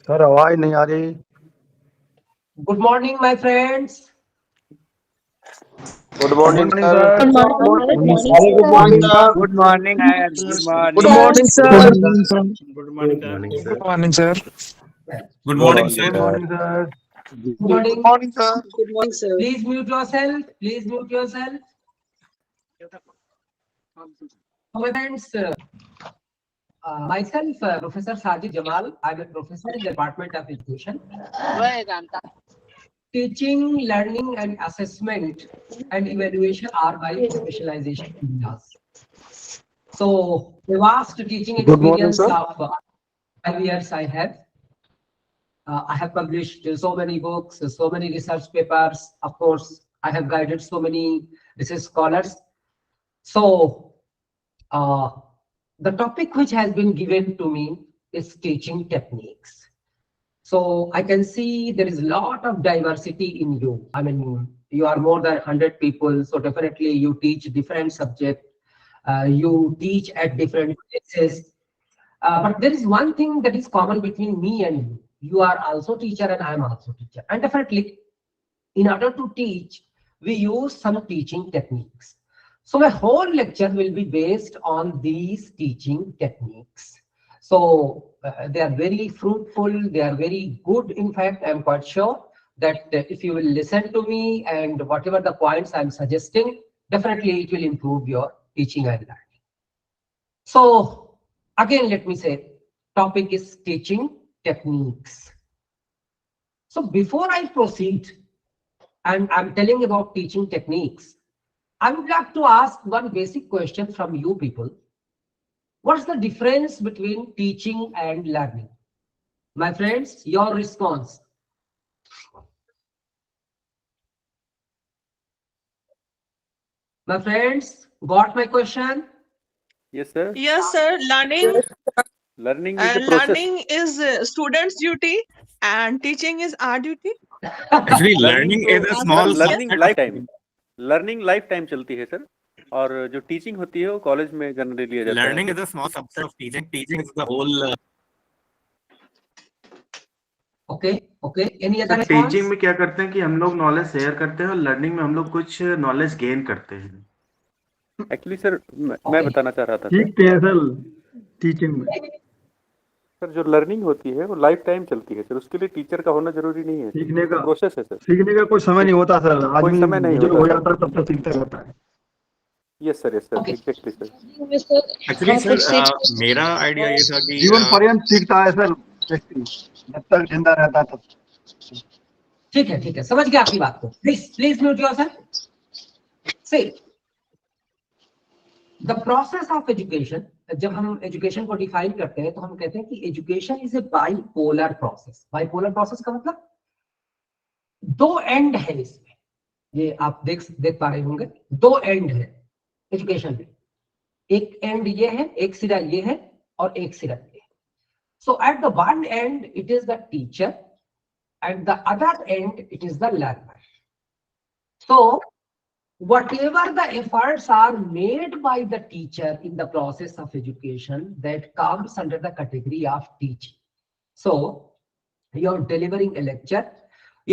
Sir आवाज नहीं आ रही। Good morning, my friends. Good good morning morning sir. Sir. Good morning, good sir. Good morning morning, sir. sir. Good morning good Good morning. morning, Sir. sir. Good morning, sir. morning, sir. Good morning, sir. Good good morning, morning sir. Good sir. Morning sir. Good good morning. Morning sir. Good morning, sir. Please mute yourself. Please mute yourself. So, my friends, myself, Professor Sajid Jamal. I'm a professor in the Department of Education. Teaching, learning, and assessment and evaluation are my specialization areas. So, the vast teaching good morning experience sir. of 5 years I have. I have published so many books, so many research papers. Of course, I have guided so many research scholars. So, uh, the topic which has been given to me is teaching techniques. So I can see there is a lot of diversity in you. I mean, you are more than 100 people, so definitely you teach different subjects. You teach at different places. But there is one thing that is common between me and you. You are also teacher and I am also teacher. And definitely, in order to teach, we use some teaching techniques. So my whole lecture will be based on these teaching techniques. So they are very fruitful, they are very good. In fact, I'm quite sure that if you will listen to me and whatever the points I'm suggesting, definitely it will improve your teaching and learning. So again, let me say, topic is teaching techniques. So before I proceed, and I'm telling about teaching techniques, I would like to ask one basic question from you people. What's the difference between teaching and learning? My friends, your response. My friends, got my question? Yes sir. Yes, sir. Learning is the process. Learning is student's duty, and teaching is our duty. Actually, learning learning तो is a sir small learning subset life of time, learning life time चलती है sir. और जो teaching होती है वो college में generally लिया जाता है। learning is a small subset of teaching. Teaching is the whole. Okay. Any other sir teaching response? में क्या करते हैं कि हम लोग नॉलेज शेयर करते हैं और लर्निंग में हम लोग कुछ नॉलेज गेन करते हैं। एक्चुअली सर मैं Okay. बताना चाह रहा था सर, सीखते हैं सर टीचिंग में। सर जो लर्निंग होती है वो लाइफ टाइम चलती है सर, उसके लिए टीचर का होना जरूरी नहीं है, सीखने का प्रोसेस है सर। सीखने का कोई समय नहीं होता सर। कोई आदमी समय नहीं बुजुर्ग होता हो सर। जाता है तब तक सीखता रहता है। Yes sir Okay. Exactly sir. Actually, sir, मेरा idea ये था कि जीवन पर्यंत सीखता है सर व्यक्ति, जब तक जिंदा रहता है तब। ठीक है, समझ गया आपकी बात को। Please mute yourself. See, the process of education, जब हम एजुकेशन को डिफाइन करते हैं तो हम कहते हैं कि education is a bipolar process. Bipolar process का मतलब दो एंड है इसमें। ये आप देख पा रहे होंगे, दो एंड है एजुकेशन में। एक एंड ये है, एक सिरा ये है और एक सिरा ये है। So at the one end it is the teacher, at the other end it is the learner. So whatever the efforts are made by the teacher in the process of education, that comes under the category of teaching. So you're delivering a lecture,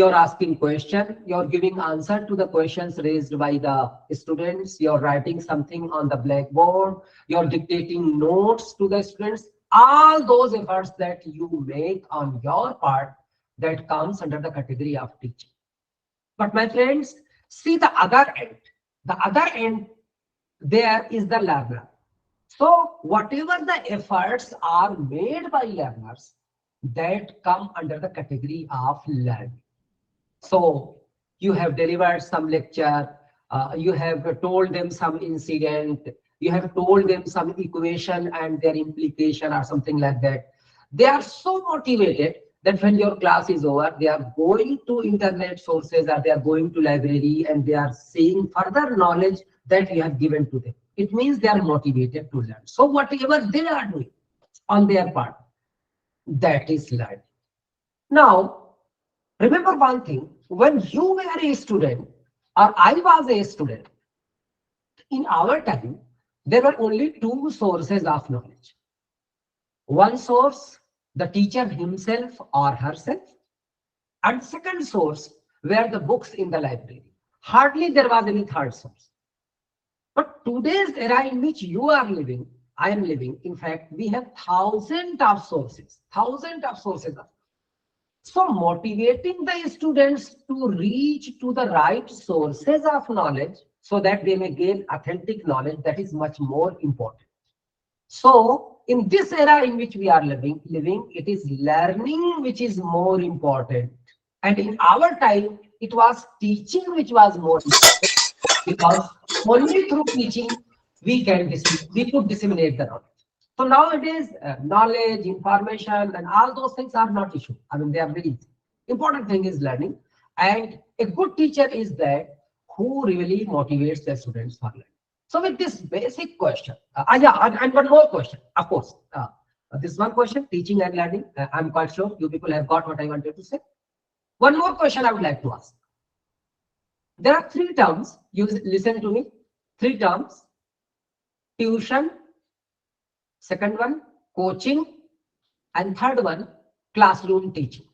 you're asking question, you're giving answer to the questions raised by the students, you're writing something on the blackboard, you're dictating notes to the students. All those efforts that you make on your part, that comes under the category of teaching. But my friends, see the other end. The other end, there is the learner. So whatever the efforts are made by learners, that come under the category of learning. So you have delivered some lecture, you have told them some incident, you have told them some equation and their implication or something like that. They are so motivated that when your class is over, they are going to internet sources or they are going to library and they are seeing further knowledge that you have given to them. It means they are motivated to learn. So whatever they are doing on their part, that is learning. Now, remember one thing, when you were a student or I was a student, in our time, there were only two sources of knowledge. One source the teacher himself or herself. And second source were the books in the library. Hardly there was any third source. But today's era in which you are living, I am living, in fact, we have thousands of sources. So motivating the students to reach to the right sources of knowledge so that they may gain authentic knowledge, that is much more important. So in this era in which we are living, it is learning which is more important. And in our time, it was teaching which was more important, because only through teaching we could disseminate the knowledge. So nowadays, knowledge, information, and all those things are not issue. I mean, they are very easy. Important thing is learning, and a good teacher is that who really motivates their students for learning. So with this basic question, and one more question, of course. This one question, teaching and learning. I'm quite sure you people have got what I wanted to say. One more question I would like to ask. There are three terms. You listen to me. Three terms: tuition, second one coaching, and third one classroom teaching.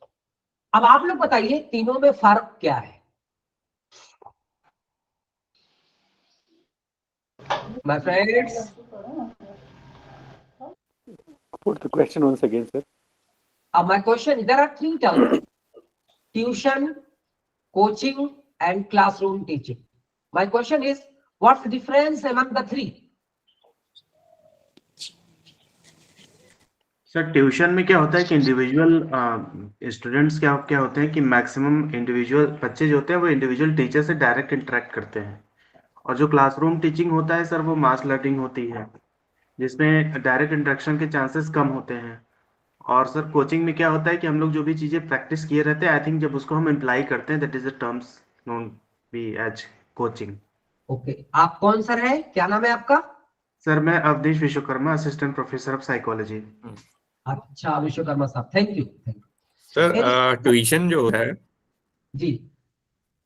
अब आप लोग बताइए तीनों में फर्क क्या है? My friends. Put the question once again, sir. My question: there are three terms: tuition, coaching, and classroom teaching. My question is, what's the difference among the three? Sir tuition में क्या होता है कि इंडिविजुअल स्टूडेंट्स क्या होते हैं कि maximum individual बच्चे जो होते हैं वो इंडिविजुअल टीचर से डायरेक्ट इंटरेक्ट करते हैं, और जो क्लासरूम टीचिंग होता है सर वो मास लर्निंग होती है जिसमें डायरेक्ट इंटरेक्शन के चांसेस कम होते हैं। और सर कोचिंग में क्या होता है कि हम लोग जो भी चीजें प्रैक्टिस किए रहते हैं, आई थिंक जब उसको हम इम्प्लाई करते हैं, that is the terms known be as coaching. Okay, आप कौन सर है, क्या नाम है आपका? सर मैं Avdhesh Vishwakarma, assistant professor of psychology. अच्छा विश्वकर्मा साहब, थैंक यू। सर ट्यूशन जो है जी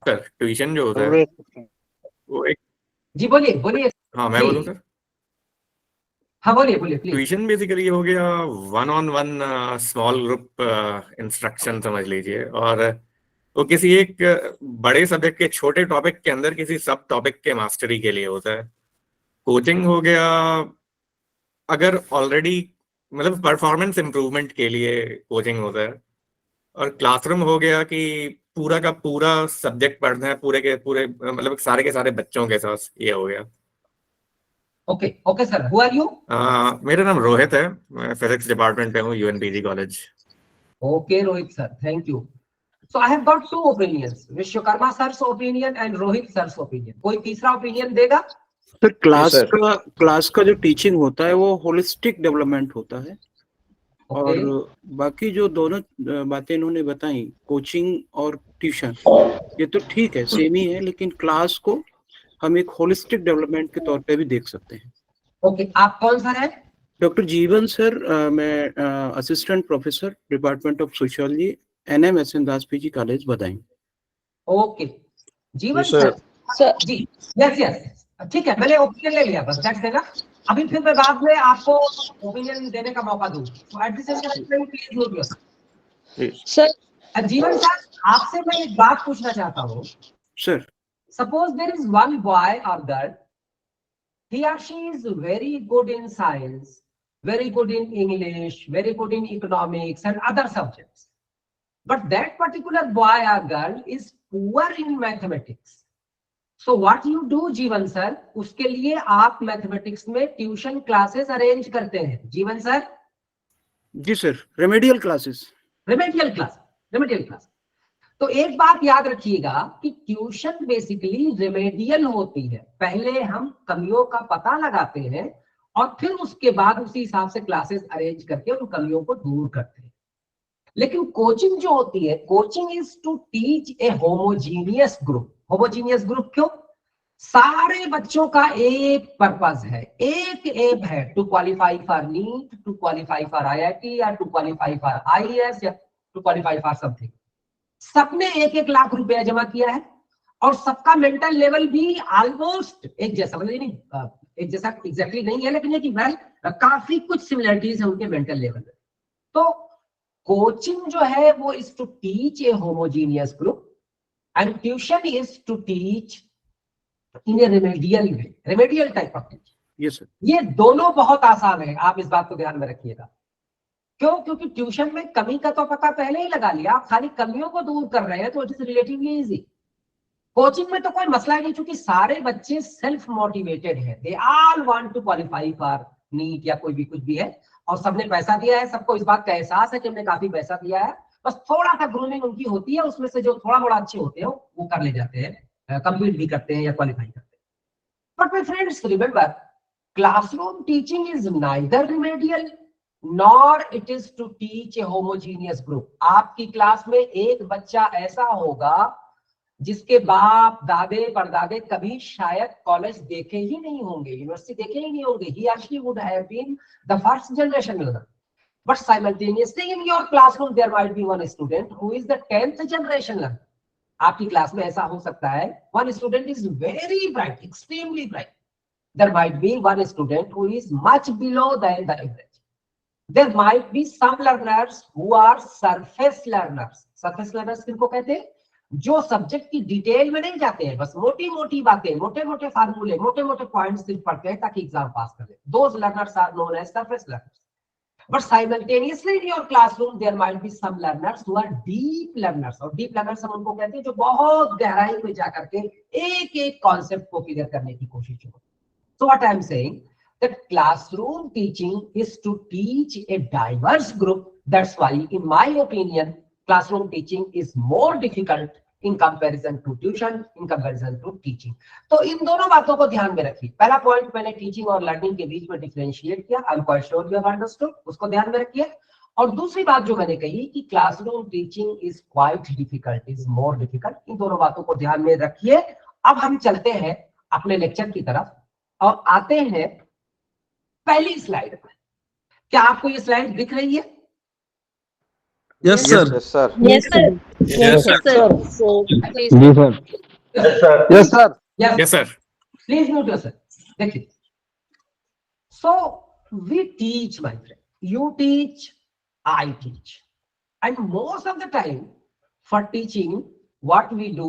सर, ट्यूशन जो होता है वो एक, जी बोलिए। हाँ मैं बोलूँ सर? हाँ बोलिए प्लीज। ट्यूशन बेसिकली हो गया one on one small group instruction समझ लीजिए, और वो किसी एक बड़े सब्जेक्ट के छोटे टॉपिक के अंदर किसी सब टॉपिक के मास्टरी के लिए होता है। कोचिंग हो गया अगर ऑलरेडी मतलब परफॉर्मेंस इम्प्रूवमेंट के लिए कोचिंग होता है, और क्लासरूम हो गया कि पूरा का पूरा सब्जेक्ट पढ़ना है पूरे के पूरे मतलब सारे के सारे बच्चों के साथ, ये हो गया। Okay sir, who are you? मेरा नाम रोहित है, मैं फिजिक्स डिपार्टमेंट में हूँ UNPG college. Okay Rohit sir, thank you. So I have got two opinions, Vishwakarma sir's opinion and Rohit sir's opinion. कोई तीसरा ओपिनियन देगा? सर क्लास का जो टीचिंग होता है वो होलिस्टिक डेवलपमेंट होता है। और बाकी जो दोनों बातें इन्होंने बताई, कोचिंग और ट्यूशन, ये तो ठीक है, सेम ही है, लेकिन क्लास को हम एक होलिस्टिक डेवलपमेंट के तौर पे भी देख सकते हैं। ओके, आप कौन सा है? डॉक्टर जीवन सर, मैं assistant professor department of sociology, NM SN Das PG college Badaun. Okay Jeevan sir ji, yes ठीक है, मैंने ओपिनियन ले लिया, बस दैट्स इनफ। अभी फिर मैं बाद में आपको ओपिनियन देने का मौका दूं, तो at this time please note your sir. Jeevan sir, आपसे मैं एक बात पूछना चाहता हूं sir. Suppose there is one boy और girl, he or she is very good in science, very good in English, very good in economics and other subjects, but that particular boy or girl is poor in mathematics. So what you do जीवन sir, उसके लिए आप mathematics में tuition classes arrange करते हैं, जीवन sir? जी sir, remedial class. तो एक बात याद रखिएगा कि ट्यूशन बेसिकली रेमेडियल होती है। पहले हम कमियों का पता लगाते हैं और फिर उसके बाद उसी हिसाब से क्लासेस अरेंज करके उन कमियों को दूर करते हैं। लेकिन कोचिंग जो होती है, coaching is to teach a homogeneous group. Homogeneous group क्यों? सारे बच्चों का एक पर्पस है, एक एम है, to qualify for NEET, to qualify for IIT या टू क्वालिफाई फॉर IAS या टू क्वालिफाई फॉर समथिंग। सबने 1-1 लाख रुपया जमा किया है और सबका मेंटल लेवल भी ऑलमोस्ट एक जैसा, मतलब नहीं एक जैसा एग्जैक्टली नहीं है, लेकिन ये कि काफी कुछ सिमिलरिटीज है उनके मेंटल लेवल में। तो कोचिंग जो है वो is to teach a homogeneous group and tuition is to teach in a remedial way, remedial type of teaching. Yes sir. ये दोनों बहुत आसान है, आप इस बात को ध्यान में रखिएगा। क्यों? क्योंकि ट्यूशन में कमी का तो पता पहले ही लगा लिया, आप खाली कमियों को दूर कर रहे हैं, तो it is relatively easy. Coaching में तो कोई मसला ही नहीं, क्योंकि सारे बच्चे सेल्फ मोटिवेटेड है, they all want to qualify for NEET या कोई भी कुछ भी है, और सबने पैसा दिया है, सबको इस बात का एहसास है कि हमने काफी पैसा दिया है, बस थोड़ा सा ग्रूमिंग उनकी होती है, उसमें से जो थोड़ा बड़ा अच्छे होते हैं वो कर ले जाते हैं, कंप्लीट भी करते हैं या क्वालिफाई करते हैं। But my friends remember, classroom teaching is neither remedial nor it is to teach a homogeneous group. आपकी क्लास में एक बच्चा ऐसा होगा जिसके बाप दादे परदादे कभी शायद कॉलेज देखे ही नहीं होंगे, यूनिवर्सिटी देखे ही नहीं होंगे, he or she would have been the first generation learner, but simultaneously in your classroom there might be one student who is the 10th generation learner। आपकी क्लास में ऐसा हो सकता है, one student is very bright, extremely bright, there might be one student who is much below than the average, there might be some learners who are surface learners। surface learners किनको कहते हैं? जो subject की detail में नहीं जाते हैं, बस मोटी मोटी बातें, मोटे मोटे फार्मूले, मोटे मोटे पॉइंट्स सिर्फ पढ़ते हैं ताकि एग्जाम पास कर ले। Those learners are known as surface learners. But simultaneously in your classroom there might be some learners who are deep learners, और deep learners हम उनको कहते हैं जो बहुत गहराई में जाकर के एक एक कॉन्सेप्ट को क्लियर करने की कोशिश करते हैं। So what I am saying that classroom teaching is to teach a diverse group. That's why in my opinion classroom teaching is more difficult in comparison to tuition, in comparison to teaching। तो इन दोनों बातों को ध्यान में रखिए। पहला point मैंने teaching और लर्निंग के बीच में डिफरेंशिएट किया, आई am quite sure you have understood, उसको ध्यान में रखिए। और दूसरी बात जो मैंने कही कि classroom teaching is quite difficult, is more difficult, इन दोनों बातों को ध्यान में रखिए। अब हम चलते हैं अपने लेक्चर की तरफ और आते हैं पहली स्लाइड में। क्या आपको ये स्लाइड दिख रही है? Yes, sir. Yes, sir. Yes, sir. Yes, sir. Yes, sir. Yes, sir. Yes, sir. Please mute yourself. देखिए, so we teach, my friend. You teach, I teach, and most of the time for teaching, what we do,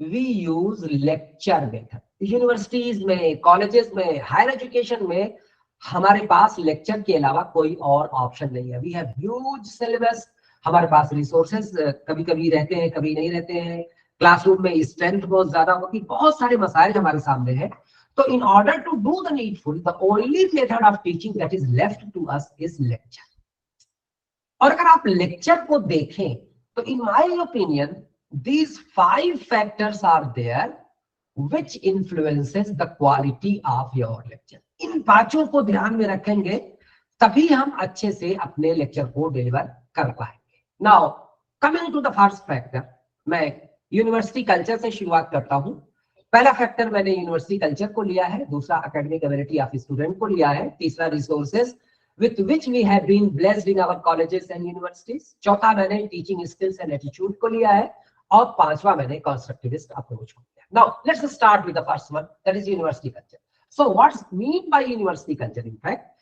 we use lecture method. Universities में, colleges में, higher education में हमारे पास lecture के अलावा कोई और option नहीं है। वी हैव ह्यूज सिलेबस, हमारे पास रिसोर्सेज कभी कभी रहते हैं, कभी नहीं रहते हैं, क्लासरूम में स्ट्रेंथ बहुत ज्यादा होती, बहुत सारे मसाइल हमारे सामने हैं। तो in order to do the needful, the only method of teaching that is left to us is lecture. और अगर आप लेक्चर को देखें तो in my opinion these 5 factors are there which influences the quality of your lecture। इन पांचों को ध्यान में रखेंगे तभी हम अच्छे से अपने लेक्चर को डिलीवर कर पाएंगे। Now coming to the first factor, मैं यूनिवर्सिटी कल्चर से शुरुआत करता हूं। पहला फैक्टर मैंने यूनिवर्सिटी कल्चर को लिया है, दूसरा एकेडमिक एबिलिटी ऑफ स्टूडेंट को लिया है, तीसरा resources with which we have been blessed in our colleges and universities, चौथा मैंने टीचिंग स्किल्स एंड एटीट्यूड को लिया है, और पांचवा मैंने कंस्ट्रक्टिविस्ट अप्रोच को लिया। Now let's start with the first one, that is university culture. So what's mean by university culture? In fact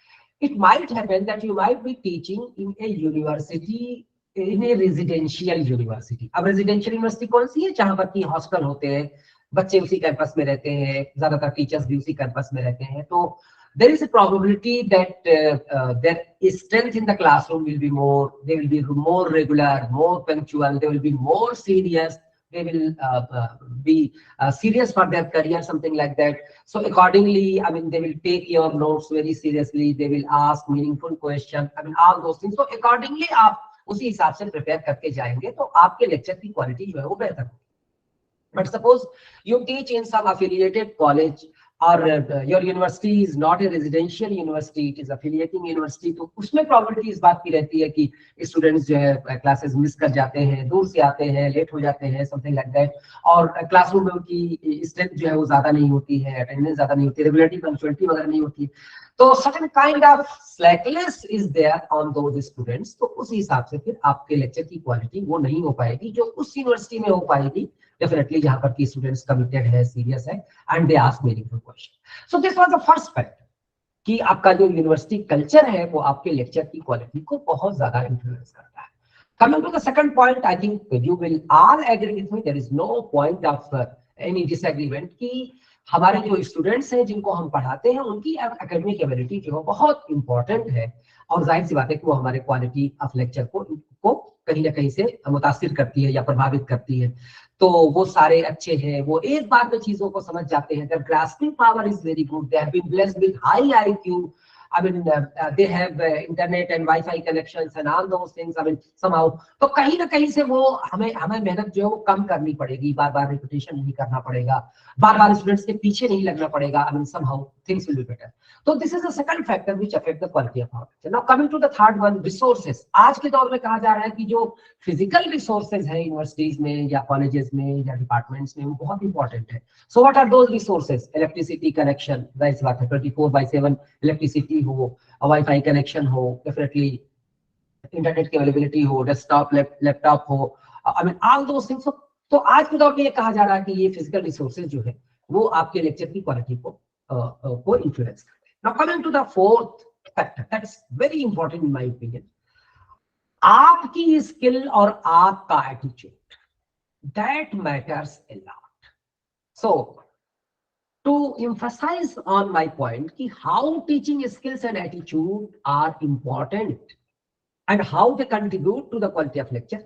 it might happen that you might be teaching in a university, in a residential university। अब residential university कौन सी है? जहां पर की hostel होते हैं, बच्चे उसी कैंपस में रहते हैं, ज्यादातर टीचर्स भी उसी कैंपस में रहते हैं, तो there is a probability that their strength in the classroom will be more, they will be more regular, more punctual, they will be more serious, they will be serious for their career, something like that। So accordingly, I mean, they will take your notes very seriously, they will ask meaningful questions, I mean all those things। So accordingly आप उसी हिसाब से prepare करके जाएंगे तो आपके lecture की quality जो है वो बेहतर होगी। But suppose you teach in some affiliated college, और your university is not a residential university, it is affiliating university, तो उसमें probability इस बात की रहती है कि स्टूडेंट्स जो है क्लासेस मिस कर जाते हैं, दूर से आते हैं, लेट हो जाते हैं, something like that, और क्लासरूम में उनकी स्ट्रेंथ जो है वो ज्यादा नहीं होती है, अटेंडेंस ज्यादा नहीं होती, रेगुलरिटी पंक्चुअलिटी वगैरह नहीं होती, तो certain kind of slackness is there on those students। तो उस हिसाब से फिर आपके लेक्चर की क्वालिटी वो नहीं हो पाएगी जो उस यूनिवर्सिटी में हो पाएगी डेफिनेटली, जहां पर की स्टूडेंट्स कमिटेड है, सीरियस है, and they ask meaningful question. So this was the first factor कि आपका जो यूनिवर्सिटी कल्चर है वो आपके लेक्चर की क्वालिटी को बहुत ज्यादा इन्फ्लुएंस करता है। Coming to the second point, I think you will all agree with me. There is no point of any disagreement कि हमारे जो स्टूडेंट्स हैं जिनको हम पढ़ाते हैं उनकी एकेडमिक एबिलिटी जो है बहुत इंपॉर्टेंट है, और जाहिर सी बात है कि वो हमारे क्वालिटी ऑफ लेक्चर को कहीं ना कहीं से मुतासिर करती है या प्रभावित करती है। तो वो सारे अच्छे हैं, वो एक बार में चीजों को समझ जाते हैं। their grasping power is very good, they have been blessed with high IQ. I mean, they have internet and Wi-Fi connections and all those things. I mean, somehow, तो कहीं ना कहीं से वो हमें मेहनत जो है वो कम करनी पड़ेगी, बार बार रिपीटेशन नहीं करना पड़ेगा, बार बार स्टूडेंट्स के पीछे नहीं लगना पड़ेगा। I mean, somehow things will be better. So this is the second factor which affect the quality of our lecture. Now coming to the third one, resources. आज के दौर में कहा जा रहा है कि जो फिजिकल रिसोर्सेज है यूनिवर्सिटीज में या कॉलेजेस में या डिपार्टमेंट्स में वो बहुत इंपॉर्टेंट है। So what are those resources? Electricity connection, जाहिर सी बात है 24/7 इलेक्ट्रिसिटी हो, वाईफाई कनेक्शन हो, डेफिनेटली इंटरनेट की अवेलेबिलिटी हो, डेस्कटॉप लैपटॉप हो, I mean all those things. तो आज के दौर में ये कहा जा रहा है कि ये फिजिकल रिसोर्सेज जो है वो आपके लेक्चर की क्वालिटी को इन्फ्लुएंस करते हैं। Now coming to the fourth factor that is very important in my opinion, आपकी स्किल और आपका attitude, that matters a lot. So to emphasize on my point कि how teaching skills and attitude are important and how they contribute to the quality of lecture,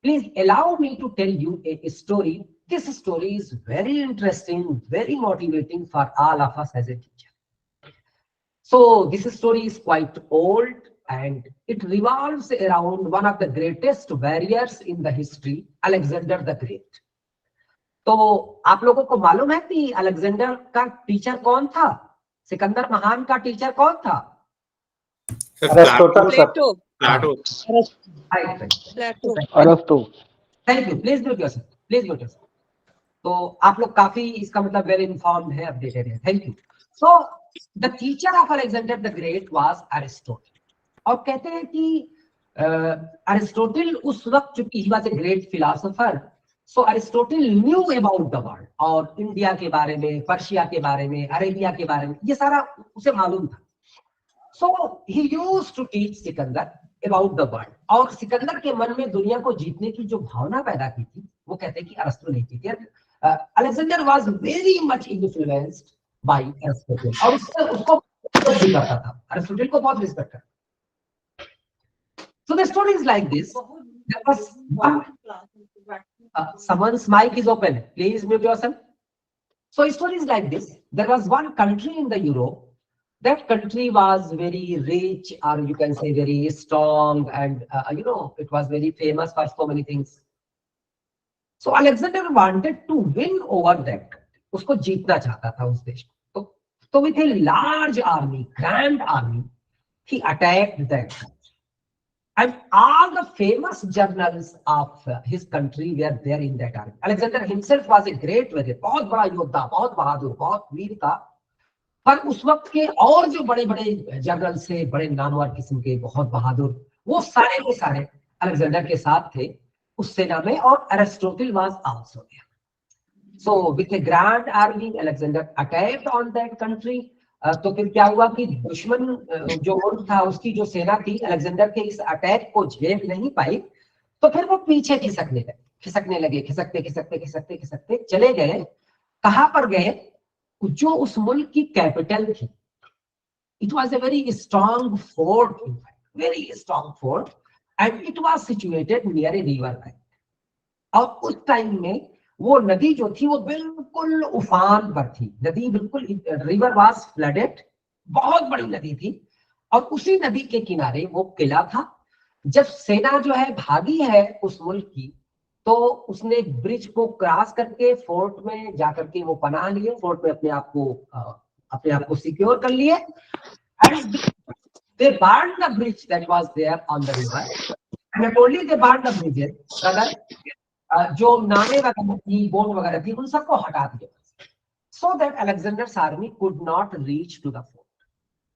please allow me to tell you a story. This story is very interesting, very motivating for all of us as a teacher. So this story is quite old and it revolves around one of the greatest warriors in the history, Alexander the Great. तो आप लोगों को मालूम है कि Alexander का teacher कौन था? सिकंदर महान का टीचर कौन था? Aristotle sir. Plato. Plato. Plato. अरस्तु। Thank you, please mute yourself, please mute yourself. तो आप लोग काफी इसका मतलब वेल इन्फॉर्म्ड है, अपडेटेड है, thank you. So the teacher of Alexander the great was Aristotle, और कहते हैं कि अरिस्टोटल उस वक्त, चूंकि he was a great philosopher, so Aristotle knew about the world, और इंडिया के बारे में, पर्शिया के बारे में, अरेबिया के बारे में, ये सारा उसे मालूम था। So he used to teach Sikandar about the world, और सिकंदर के मन में दुनिया को जीतने की जो भावना पैदा की थी वो कहते हैं कि अरिस्टो ने की थी। Alexander was very much influenced by Aristotle, और उसको भी करता था, अरिस्टोटल को बहुत रिस्पेक्ट करता। So the story is like this, there was someone's mic is open, please mute yourself. So stories like this, there was one country in the Europe, that country was very rich, or you can say very strong, and it was very famous for so many things. So Alexander wanted to win over that country, उसको जीतना चाहता था उस देश को। तो with a large army, grand army, he attacked that country. And all the famous generals of his country were there in that army. Alexander himself was a great warrior, बहुत बड़ा योद्धा, बहुत बहादुर, बहुत वीर था। पर उस वक्त के और जो बड़े बड़े जनरल से, बड़े नामवर किस्म के, बहुत बहादुर, वो सारे के सारे अलेक्जेंडर के साथ थे उस सेना में, और Aristotle was also there. So with a grand army Alexander attacked on that country. तो फिर क्या हुआ कि दुश्मन जो मुल्क था, उसकी जो सेना थी, अलेक्जेंडर के इस अटैक को झेल नहीं पाई, तो फिर वो पीछे खिसकने लगे, खिसकते चले गए। कहां पर गए? जो उस मुल्क की कैपिटल थी। It was a very strong fort, in fact very strong fort, and it was situated near a river bank. और उस टाइम में वो नदी जो थी वो बिल्कुल उफान पर थी, नदी बिल्कुल, रिवर वाज फ्लडेड, बहुत बड़ी नदी थी, और उसी नदी के किनारे वो किला था। जब सेना जो है भागी है उस मुल्क की, तो उसने ब्रिज को क्रॉस करके फोर्ट में जाकर के वो पनाह लिए, फोर्ट में अपने आप को सिक्योर कर लिए, and they burned the bridge that was there on the river, and not only they burned the bridges, rather जो नावें वगैरह थी, बोट वगैरह थी, उन सबको हटा दिया, so that Alexander's army could not reach to the fort.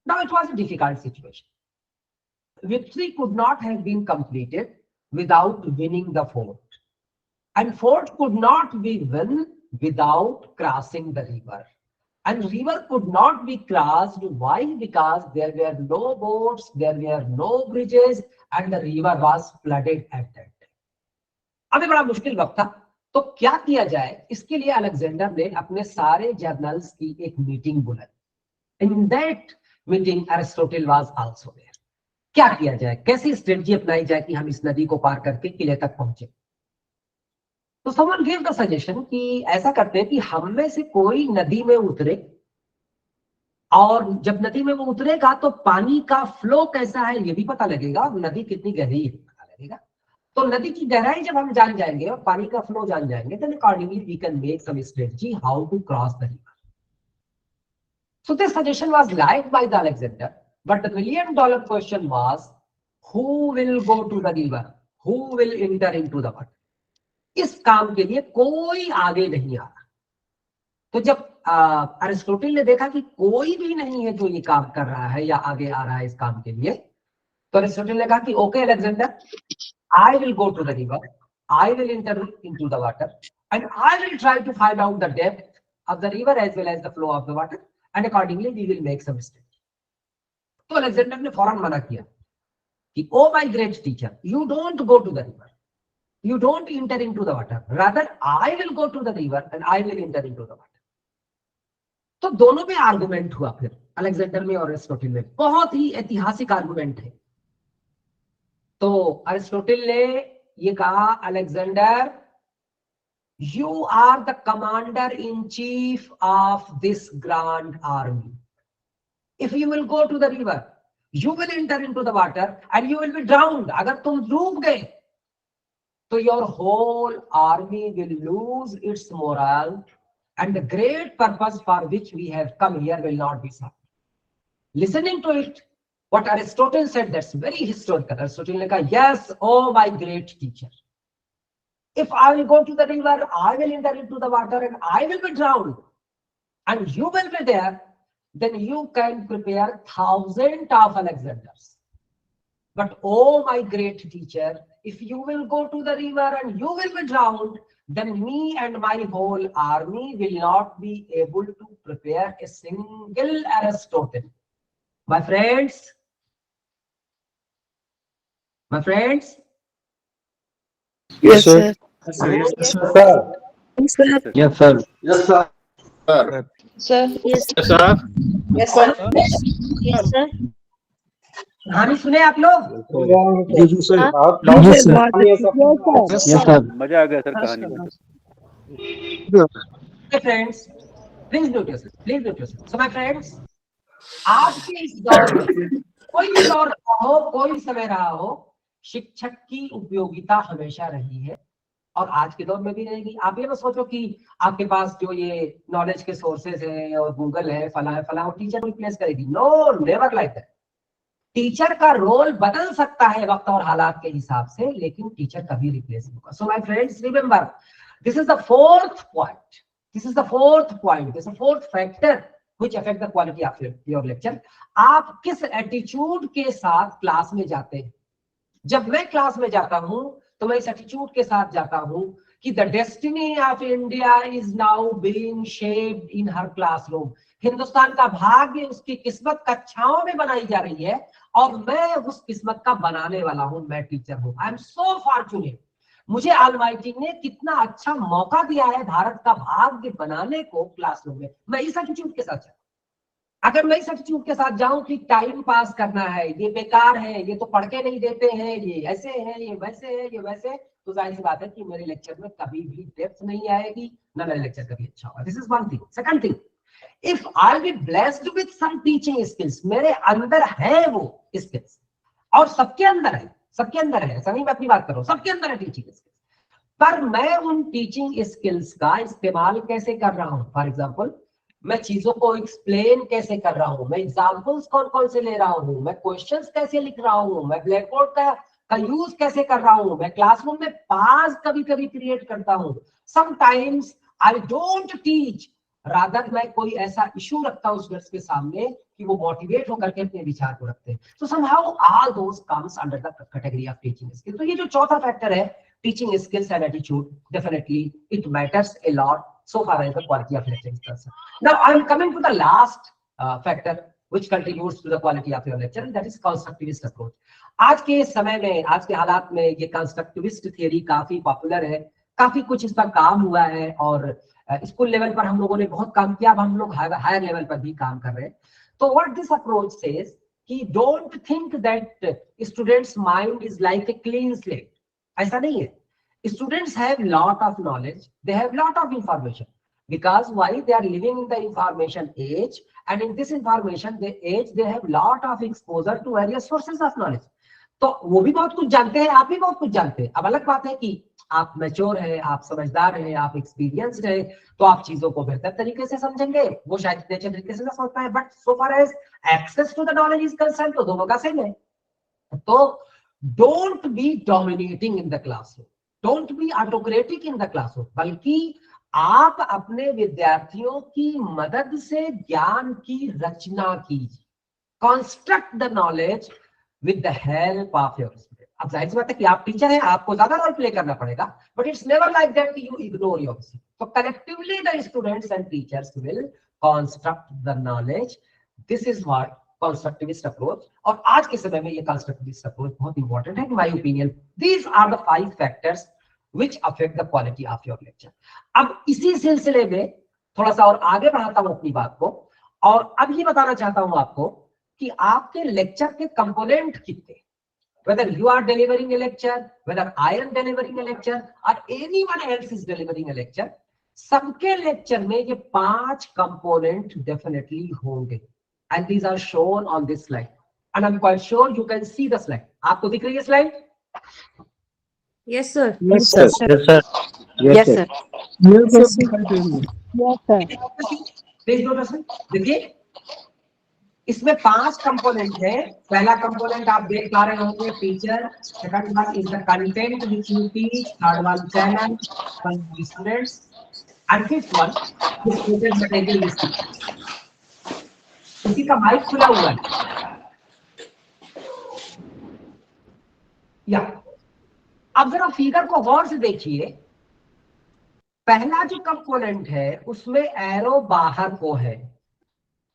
Now it was a difficult situation. Victory could not have been completed without winning the fort, and fort could not be won without crossing the river. and river could not be crossed. Why? Because there were no boats, there were no bridges, and the river was flooded at that time. अभी बड़ा मुश्किल वक्त था, तो क्या किया जाए? इसके लिए अलेक्जेंडर ने अपने सारे जर्नल्स की एक मीटिंग बुलाई। In that meeting, Aristotle was also there. क्या किया जाए, कैसी स्ट्रेटजी अपनाई जाए कि हम इस नदी को पार करके किले तक पहुंचे? तो someone gave the suggestion कि ऐसा करते हैं कि हम में से कोई नदी में उतरे, और जब नदी में वो उतरेगा तो पानी का फ्लो कैसा है ये भी पता लगेगा, नदी कितनी गहरी है पता लगेगा। तो नदी की गहराई जब हम जान जाएंगे और पानी का फ्लो जान जाएंगे, then accordingly we can make some strategy how to cross the river. So this suggestion was liked by the Alexander, but the $1 million question was, who will go to the river, who will enter into the water? इस काम के लिए कोई आगे नहीं आ रहा। तो जब अरिस्टोटल ने देखा कि कोई भी नहीं है जो ये काम कर रहा है या आगे आ रहा है इस काम के लिए, तो अरिस्टोटल ने कहा कि okay Alexander, I will go to the river, I will enter into the water, and I will try to find out the depth of the river as well as the flow of the water, and accordingly we will make some mistakes. तो Alexander ने फौरन मना किया कि oh my great teacher, you don't go to the river, you don't enter into the water, rather I will go to the river and I will enter into the water. तो दोनों में argument हुआ, फिर Alexander में और Aristotle में। बहुत ही ऐतिहासिक आर्गुमेंट है। तो अरिस्टोटल ने ये कहा, Alexander, you are the commander in chief of this grand army. If you will go to the river, you will enter into the water and you will be drowned. अगर तुम डूब गए तो your whole army will lose its morale and the great purpose for which we have come here will not be served. Listening to it, what Aristotle said, that's very historical. Aristotle ne kaha, yes, oh my great teacher, if I will go to the river, I will enter into the water and I will be drowned, and you will be there, then you can prepare thousands of Alexanders. But oh my great teacher, if you will go to the river and you will be drowned, then me and my whole army will not be able to prepare a single Aristotle. My friends, Yes, sir. Yes, sir. Yes, sir. Yes, sir. Yes, sir. Yes, sir. Sir. Yes. Yes, sir. Yes, sir. Yes, sir. कहानी सुने आप लोग? Yes, sir. Yes, sir. Yes, sir. मजा आ गया sir कहानी में। Okay, friends, please note yourself. Please note yourself. So, my friends, आज के इस दौर में कोई भी दौर रहा हो, कोई भी समय रहा हो, शिक्षक की उपयोगिता हमेशा रही है और आज के दौर में भी रहेगी। आप ये मत सोचो कि आपके पास जो ये नॉलेज के सोर्सेज है और गूगल है, फला है, फला, और टीचर रिप्लेस करेगी। No, never like that. Teacher का रोल बदल सकता है वक्त और हालात के हिसाब से, लेकिन टीचर कभी रिप्लेस नहीं होगा। So my friends, remember, this is the fourth point, this is the fourth point, this is the fourth factor which affect the quality of your lecture. आप किस एटीट्यूड के साथ क्लास में जाते हैं। जब मैं क्लास में जाता हूं तो मैं इस एटीट्यूड के साथ जाता हूं कि the destiny of India is now being shaped in her classroom. Hindustan का भाग्य, उसकी किस्मत कक्षाओं में बनाई जा रही है और मैं उस किस्मत का बनाने वाला हूं। मैं टीचर हूं। I am so fortunate. मुझे ऑलमाइटी ने कितना अच्छा मौका दिया है भारत का भाग्य बनाने को क्लासरूम में। मैं इस एटीट्यूड के साथ जाऊं। अगर मैं इस एटीट्यूड के साथ जाऊं कि टाइम पास करना है, ये बेकार है, ये तो पढ़ के नहीं देते हैं, ये ऐसे है, ये वैसे है, ये वैसे, तो जाहिर सी बात है कि मेरे लेक्चर में कभी भी डेप्थ नहीं आएगी, ना मेरा लेक्चर कभी अच्छा होगा। This is one thing. Second thing, if I be blessed with some teaching skills, मेरे अंदर है वो स्किल्स, और सबके अंदर है, सबके अंदर है, ऐसा नहीं मैं अपनी बात कर रहा हूं, सबके अंदर है टीचिंग स्किल्स, पर मैं उन टीचिंग स्किल्स का इस्तेमाल कैसे कर रहा हूं। फॉर एग्जाम्पल, मैं चीजों को एक्सप्लेन कैसे कर रहा हूं, मैं एग्जांपल्स कौन कौन से ले रहा हूं, मैं क्वेश्चंस कैसे लिख रहा हूं, मैं ब्लैक बोर्ड का यूज कैसे कर रहा हूं, मैं क्लासरूम में पास कभी कभी क्रिएट करता हूं। Sometimes I don't teach, rather मैं कोई ऐसा इशू रखता हूं स्टूडेंट्स के सामने कि वो मोटिवेट होकर के अपने विचार को रखते हैं। सो somehow all those comes under the category of teaching skill. तो ये जो चौथा फैक्टर है, teaching skills and attitude, definitely it matters a lot so far as the quality of lecture is concerned. Now I am coming to the last factor which contributes to the quality of your lecture, and that is constructivist approach. आज के समय में, आज के हालात में ये constructivist theory काफी पॉपुलर है, काफी कुछ इस पर काम हुआ है और स्कूल लेवल पर हम लोगों ने बहुत काम किया, अब हम लोग हायर लेवल पर भी काम कर रहे हैं. तो व्हाट दिस अप्रोच सेज कि don't think that students mind is like a clean slate. ऐसा नहीं है. Students have lot of knowledge, they have lot of information, because why? They are living in the information age, and in this information age they have lot of exposure to various sources of knowledge. तो वो भी बहुत कुछ जानते हैं, आप भी बहुत कुछ जानते हैं. अब अलग बात है कि आप मैच्योर हैं, आप समझदार हैं, आप एक्सपीरियंस्ड हैं, तो आप चीजों को बेहतर तरीके से समझेंगे, वो शायद इतने अच्छे तरीके से ना समझ पाए. But so far as access to the knowledge is concern, तो दोनों का सेम है. तो don't be dominating in the classroom, don't be autocratic in the classroom, बल्कि आप अपने विद्यार्थियों की मदद से ज्ञान की रचना कीजिए. Construct the knowledge with the help of your student. अब जाहिर सी बात है कि आप टीचर हैं, आपको ज्यादा रोल प्ले करना पड़ेगा, but it's never like that you ignore your student. So collectively the students and teachers will construct the knowledge. This is what constructivist approach. और आज के समय में ये constructivist approach बहुत important है in my opinion. These are the 5 factors which affect the quality of your lecture. अब इसी सिलसिले में थोड़ा सा और आगे बढ़ाता हूं अपनी बात को, और अब ये बताना चाहता हूं आपको कि आपके लेक्चर के कंपोनेंट कितने. Whether you are delivering a lecture, whether I am delivering a lecture, or anyone else is delivering a lecture, सबके लेक्चर में ये 5 कंपोनेंट डेफिनेटली होंगे. And these are shown on this slide. And I'm quite sure you can see the slide. आपको दिख रही है slide? Yes, sir. Yes, sir. Yes, sir. Yes, sir. Yes, sir. Please notice. देखिए, इसमें 5 component है. पहला component आप देख पा रहे होंगे teacher, second one is the content which you teach, third one channel for students, and fifth one is prepare material. किसी का माइक खुला हुआ है या? अब जरा फिगर को गौर से देखिए. पहला जो कंपोनेंट है उसमें एरो बाहर को है,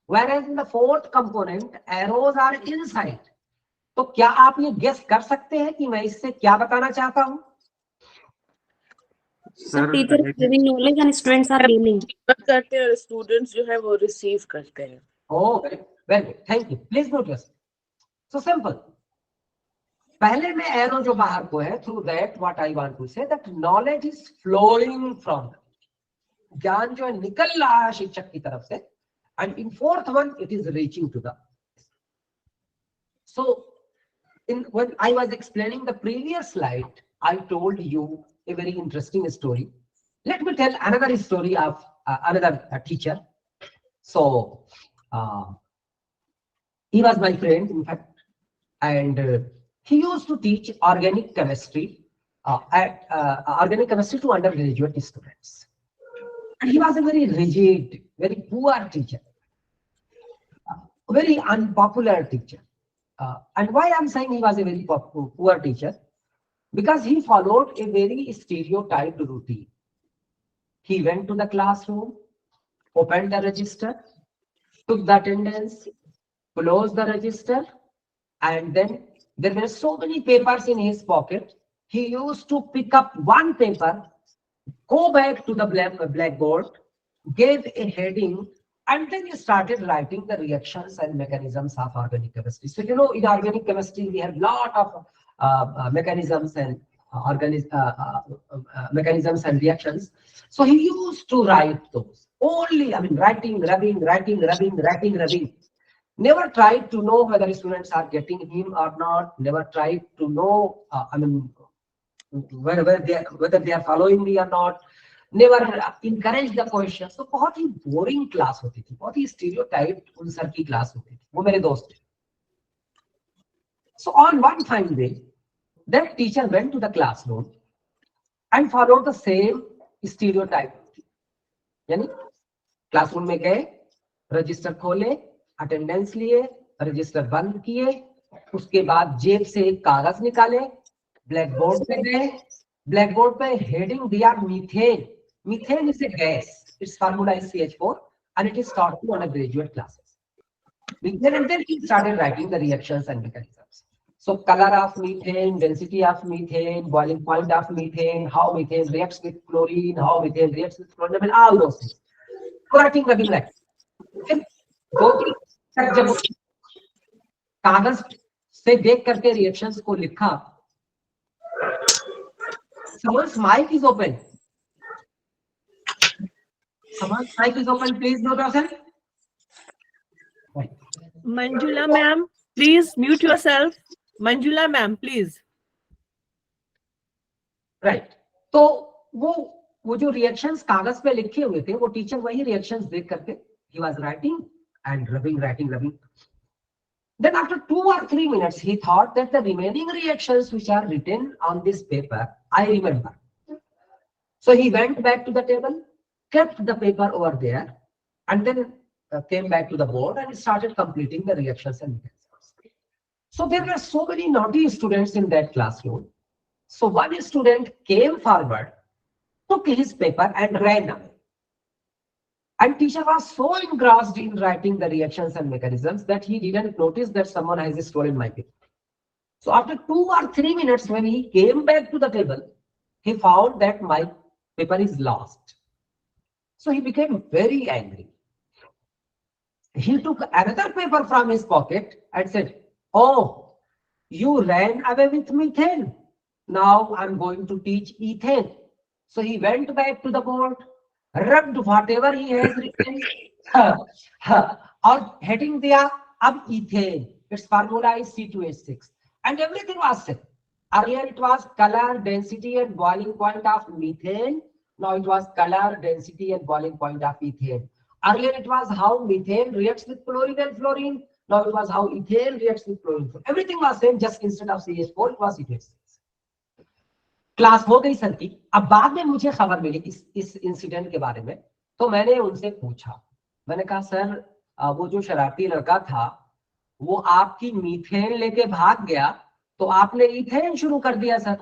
whereas in the fourth component arrows are inside. तो क्या आप ये गेस कर सकते हैं कि मैं इससे क्या बताना चाहता हूं? Sir teacher giving knowledge and students are learning करते हैं, स्टूडेंट्स जो है वो रिसीव करते हैं. Oh, very good. Thank you. Please notice. So simple. पहले में एरो जो बाहर को है, through that what I want to say that knowledge is flowing from. ज्ञान जो है निकल रहा है शिक्षक की तरफ से. And in fourth one, it is reaching to the. So, when I was explaining the previous slide, I told you a very interesting story. Let me tell another story of another teacher. So, he was my friend, in fact, and he used to teach organic chemistry to undergraduate students. And he was a very rigid, very poor teacher. Very unpopular teacher. And why I'm saying he was a very poor teacher? Because he followed a very stereotyped routine. He went to the classroom, opened the register, took the attendance, closed the register, and then there were so many papers in his pocket. He used to pick up one paper, go back to the blackboard, gave a heading, and then he started writing the reactions and mechanisms of organic chemistry. So, you know, in organic chemistry, we have lot of mechanisms and mechanisms and reactions. So he used to write those. Only, I mean, writing. Never tried to know whether students are getting him or not. Never tried to know, whether they are following me or not. Never encourage the questions. तो बहुत ही boring class होती थी, बहुत ही stereotype उन sir की class होती थी. वो मेरे दोस्त थे. So on one fine day, that teacher went to the classroom and followed the same stereotype. यानी क्लासरूम में गए, रजिस्टर खोले, अटेंडेंस लिए, रजिस्टर बंद किए, उसके बाद जेब से एक कागज निकाले, ब्लैक बोर्ड पे गए, ब्लैक बोर्ड पे हेडिंग दिया methane, Methane is a gas. Its formula is CH4 and it is taught to undergraduate classes. And then he started writing the reactions and mechanisms. So color of methane, density of methane, boiling point of methane, how methane reacts with chlorine, how methane reacts with chlorine, all those things. Writing like फिर 2-3 तक जब कागज से देख करके reactions को लिखा. Someone's mic is open. Someone's mic is open. Please note yourself. Manjula ma'am, please mute yourself. Manjula ma'am, please. Right. तो वो जो रिएक्शंस कागज पे लिखे हुए थे, वो टीचर वही रिएक्शंस देख करके he was writing and rubbing. Then after 2 or 3 minutes, he thought that the remaining reactions which are written on this paper, I remember. So he went back to the table, kept the paper over there, and then came back to the board and started completing the reactions and mechanisms. So there were so many naughty students in that classroom. So one student came forward, took his paper and ran away. And teacher was so engrossed in writing the reactions and mechanisms that he didn't notice that someone has stolen my paper. So after 2 or 3 minutes, when he came back to the table, he found that my paper is lost. So he became very angry. He took another paper from his pocket and said, "Oh, you ran away with methane. Now I'm going to teach ethane." So he went back to the board, rubbed whatever he has written, और heading दिया अब ethane. Its formula is C2H6, and everything was said. Earlier it was color, density, and boiling point of methane. Now it was color, density, and boiling point of ethane. Earlier it was how methane reacts with chlorine and fluorine. Now it was how ethane reacts with chlorine. Everything was same, just instead of CH4 it was C2H6. Class हो गई sir की. अब बाद में मुझे खबर मिली इस incident के बारे में, तो मैंने उनसे पूछा. मैंने कहा सर, वो जो शरारती लड़का था वो आपकी मीथेन लेके भाग गया, तो आपने इथेन शुरू कर दिया सर.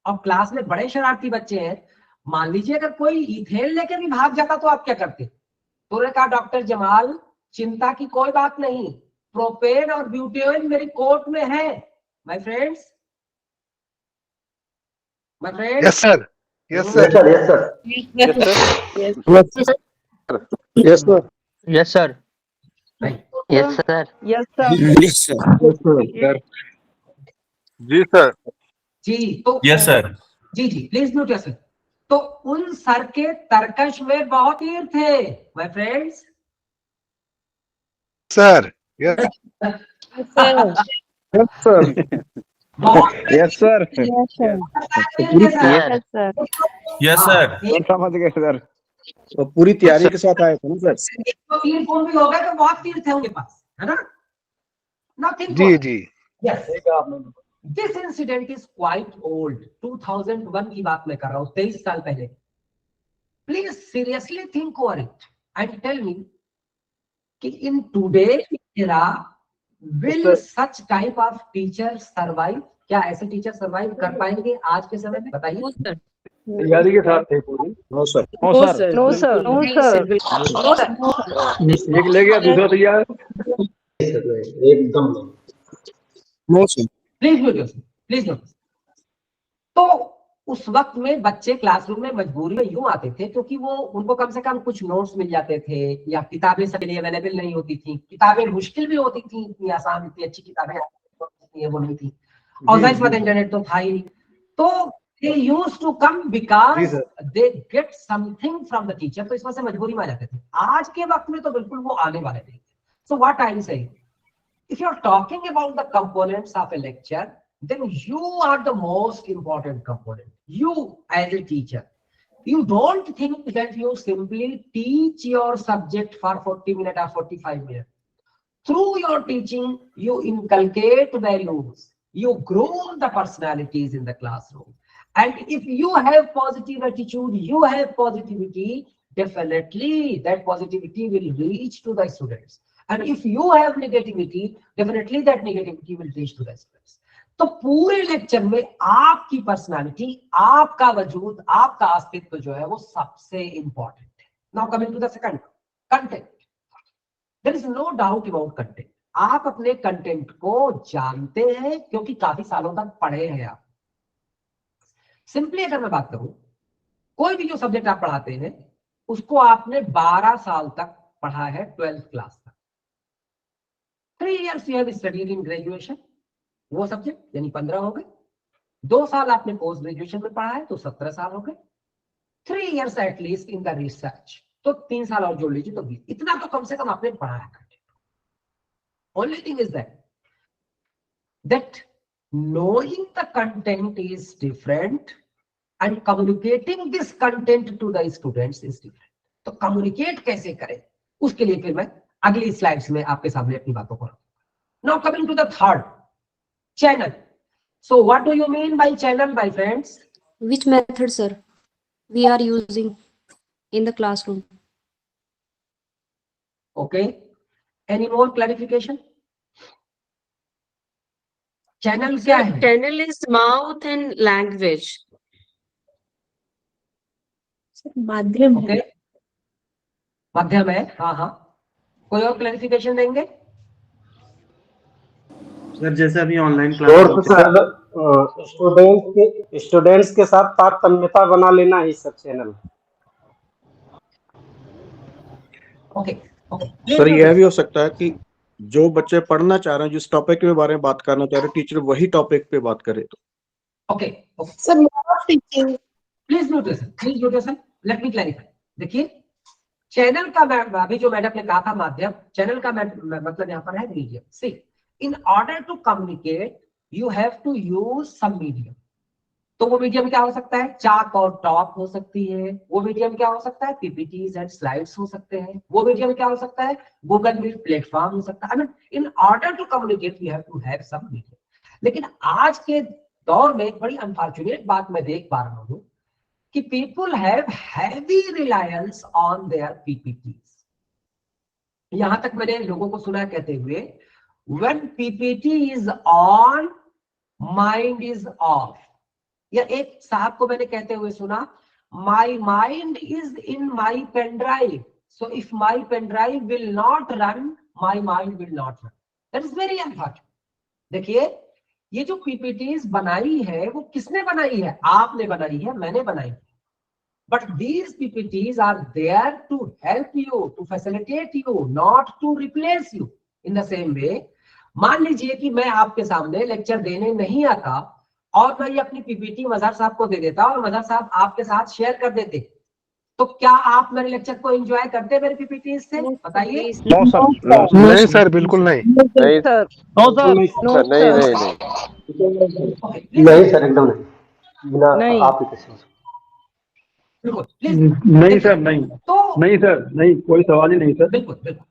अब क्लास में बड़े शरारती बच्चे हैं, मान लीजिए अगर कोई इथेन लेके भी भाग जाता तो आप क्या करते? तो उन्होंने कहा डॉक्टर जमाल, चिंता की कोई बात नहीं, प्रोपेन और ब्यूटेन मेरी कोर्ट में है. My friends, my friend. Yes sir. Yes sir. Yes sir. Yes, sir. Yes sir. Yes sir. Yes, sir. Right. Yes, sir. Yes, sir. Yes, sir. जी सर. जी तो यस सर. जी please mute yourself. तो उन sir के तर्कश में बहुत तीर थे my friends. Sir. Yes. Yes sir. Yes sir. Yes, sir. Yes, sir. Yes sir. समझ गए सर. तो पूरी तैयारी के साथ आए थे ना सर. तीर कौन भी हो गए तो बहुत तीर थे उनके पास, है ना? Nothing. Ji. Yes. This incident is quite old. 2001 की बात मैं कर रहा हूँ, 23 साल पहले. Please seriously think over it and tell me कि in today's era will such type of teacher survive? क्या ऐसे टीचर सर्वाइव कर पाएंगे आज के समय में? बताइए. No, sir. तैयारी के साथ थे पूरी. No sir. No, sir. No, sir. No, sir. एक ले गया दूसरा तैयार. एकदम. No sir. Please note. तो उस वक्त में बच्चे क्लासरूम में मजबूरी में यूं आते थे क्योंकि वो उनको कम से कम कुछ नोट्स मिल जाते थे, या किताबें सबके लिए अवेलेबल नहीं होती थी. किताबें मुश्किल भी होती थी, इतनी आसान, इतनी अच्छी किताबें वो नहीं थी. और जाहिर बात इंटरनेट तो था ही नहीं. तो they used to come because they get something from the teacher. तो इस वजह से मजबूरी में आ जाते थे. आज के वक्त में तो बिल्कुल वो आने वाले नहीं. So what I am saying, if you are talking about the components of a lecture, then you are the most important component. You as a teacher, you don't think that you simply teach your subject for 40 minutes or 45 minutes. Through your teaching, you inculcate values, you groom the personalities in the classroom. And if you have positive attitude, you have positivity, definitely that positivity will reach to the students. And if you have negativity, definitely that negativity will reach to the students. तो पूरे lecture में आपकी personality, आपका वजूद, आपका अस्तित्व जो है वो सबसे इंपॉर्टेंट है। Now coming to the second, content. There is no doubt about content. आप अपने कंटेंट को जानते हैं क्योंकि काफी सालों तक पढ़े हैं आप। सिंपली अगर मैं बात करूं, कोई भी जो सब्जेक्ट आप पढ़ाते हैं उसको आपने 12 साल तक पढ़ा है, 12th क्लास तक। 3 years you have studied in graduation, वो सब्जेक्ट यानी 15 हो गए। 2 साल आपने पोस्ट ग्रेजुएशन में पढ़ा है तो 17 साल हो गए। 3 years at least in the research, तो 3 साल और जोड़ लीजिए तो 20। इतना तो कम से कम आपने पढ़ा है। Only thing is that knowing the content is different and communicating this content to the students is different. तो communicate कैसे करें, उसके लिए फिर मैं अगली स्लाइड्स में आपके सामने अपनी बातों को रखूंगा। Now coming to the third, channel. So what do you mean by channel, my friends? Which method, sir, we are using in the classroom? Okay. Any more clarification? Channel क्या है? Channel is mouth and language. माध्यम है। Okay. माध्यम है, हाँ हाँ। कोई और क्लैरिफिकेशन देंगे? सर जैसे अभी ऑनलाइन क्लास स्टूडेंट्स के साथ तारतम्यता बना लेना ही सब चैनल। ओके सर यह भी हो सकता है कि जो बच्चे पढ़ना चाह रहे हैं, जिस टॉपिक के बारे में बात करना चाह रहे हैं, टीचर वही टॉपिक पे बात करे तो। Okay sir more of teaching. Please note listen, let me clarify. देखिए चैनल का अभी जो मैडम ने कहा था माध्यम, चैनल का मतलब यहाँ पर है medium. See, in order to communicate you have to use some medium. तो वो मीडियम क्या हो सकता है? चाक और टॉक हो सकती है। वो मीडियम क्या हो सकता है? पीपीटीज एंड स्लाइड्स हो सकते हैं। वो मीडियम क्या हो सकता है? गूगल मीट प्लेटफॉर्म हो सकता है। I mean in order to communicate you have to have some medium. लेकिन आज के दौर में एक बड़ी अनफॉर्चुनेट बात मैं देख पा रहा हूँ कि people have heavy reliance on their PPTs. यहां तक मैंने लोगों को सुना कहते हुए, when PPT is on mind is off. या एक साहब को मैंने कहते हुए सुना, my mind is in my pen drive, so if my pen drive will not run, my mind will not run. That is very unfortunate. देखिए ये जो पीपीटीज बनाई है वो किसने बनाई है? आपने बनाई है, मैंने बनाई है। But these PPTs are there to help you, to facilitate you, not to replace you. In the same way, मान लीजिए कि मैं आपके सामने लेक्चर देने नहीं आता और मैं ये अपनी पीपीटी मजहर साहब को दे देता और मजहर साहब आपके साथ शेयर कर देते, तो क्या आप मेरे लेक्चर को एंजॉय करते मेरे पीपीटी से? बताइए। नहीं सर, बिल्कुल नहीं। नहीं सर, नहीं सर, एकदम नहीं। आप बिल्कुल नहीं सर, नहीं तो नहीं सर, नहीं, कोई सवाल ही नहीं सर। बिल्कुल बिल्कुल।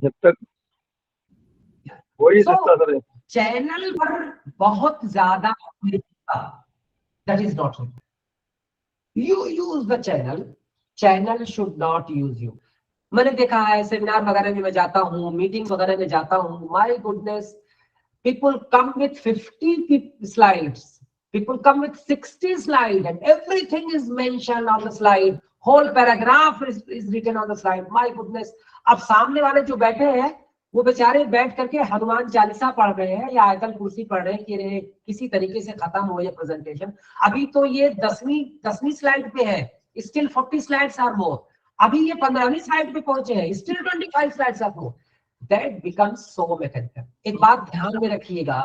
जब तक हो ही सकता सर। चैनल पर बहुत ज्यादा that is not you use the channel, channel should not use you. मैंने देखा है सेमिनार वगैरह में मैं जाता हूँ, मीटिंग वगैरह में जाता हूँ, my goodness, people come with 50 slides, people come with 60 slides and everything is mentioned on the slide, whole paragraph is written on the slide. My goodness, अब सामने वाले जो बैठे हैं वो बेचारे बैठ करके हनुमान चालीसा पढ़ रहे हैं या आयतल कुर्सी पढ़ रहे हैं कि किसी तरीके से खत्म हो ये प्रेजेंटेशन। अभी तो ये 10वीं स्लाइड पे है, स्टिल 40 स्लाइड्स आर मोर। अभी ये 15वीं स्लाइड पे पहुंचे हैं, still 25 slides are more. That becomes so mechanical. एक बात ध्यान में रखिएगा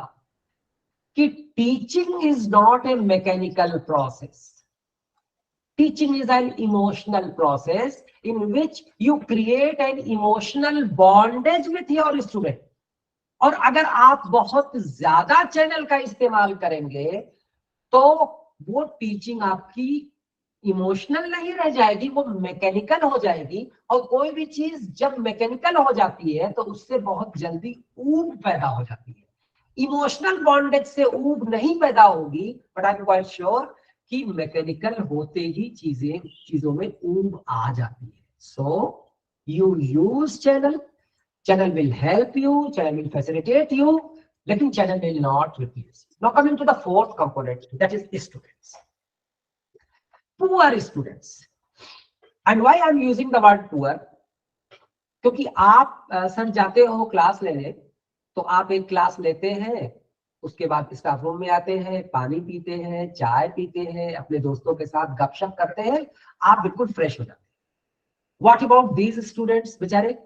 कि teaching is not a mechanical process. Teaching is an emotional process in which you create an emotional bondage with your student. और अगर आप बहुत ज्यादा चैनल का इस्तेमाल करेंगे तो वो टीचिंग आपकी इमोशनल नहीं रह जाएगी, वो मैकेनिकल हो जाएगी। और कोई भी चीज जब मैकेनिकल हो जाती है तो उससे बहुत जल्दी ऊब पैदा हो जाती है। इमोशनल बॉन्डेज से ऊब नहीं पैदा होगी, but I am quite sure कि मैकेनिकल होते ही चीजों में ऊब आ जाती है। So you use channel, channel will help you, channel will facilitate you, लेकिन channel will not replace. Now coming to the fourth component, that is students. Poor students. And why I'm using the word poor? क्योंकि आप sir जाते हो class लेने, तो आप एक class लेते हैं, उसके बाद स्टाफ रूम में आते हैं, पानी पीते हैं, चाय पीते हैं, अपने दोस्तों के साथ गपशप करते हैं, आप बिल्कुल फ्रेश हो जाते हैं। What about these students? बेचारे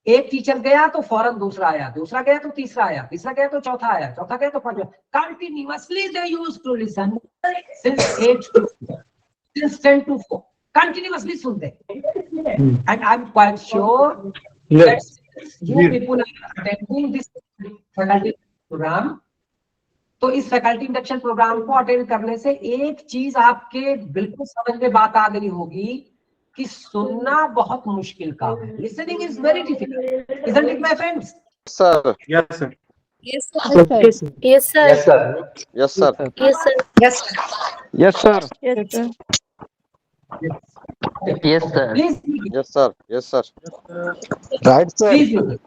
एक टीचर गया तो फौरन दूसरा आया, दूसरा गया तो तीसरा आया, तीसरा गया तो चौथा आया, चौथा गया तो पांचवा। Continuously they used to listen since 8 to 4, since 10 to 4. Continuously सुनते हैं। And I'm quite sure that you people are attending this faculty program. तो इस फैकल्टी इंडक्शन प्रोग्राम को अटेंड करने से एक चीज आपके बिल्कुल समझ में बात आ गई होगी कि सुनना बहुत मुश्किल काम है। Listening is very difficult, isn't it, my friends? Sir. Yes, sir. Yes, sir. Yes, sir. Yes, sir. Yes, sir. Yes, sir. Yes. Yes, sir. Yes, sir. Yes, sir. Please, Yes, sir. Yes, sir. Right, sir. please use it.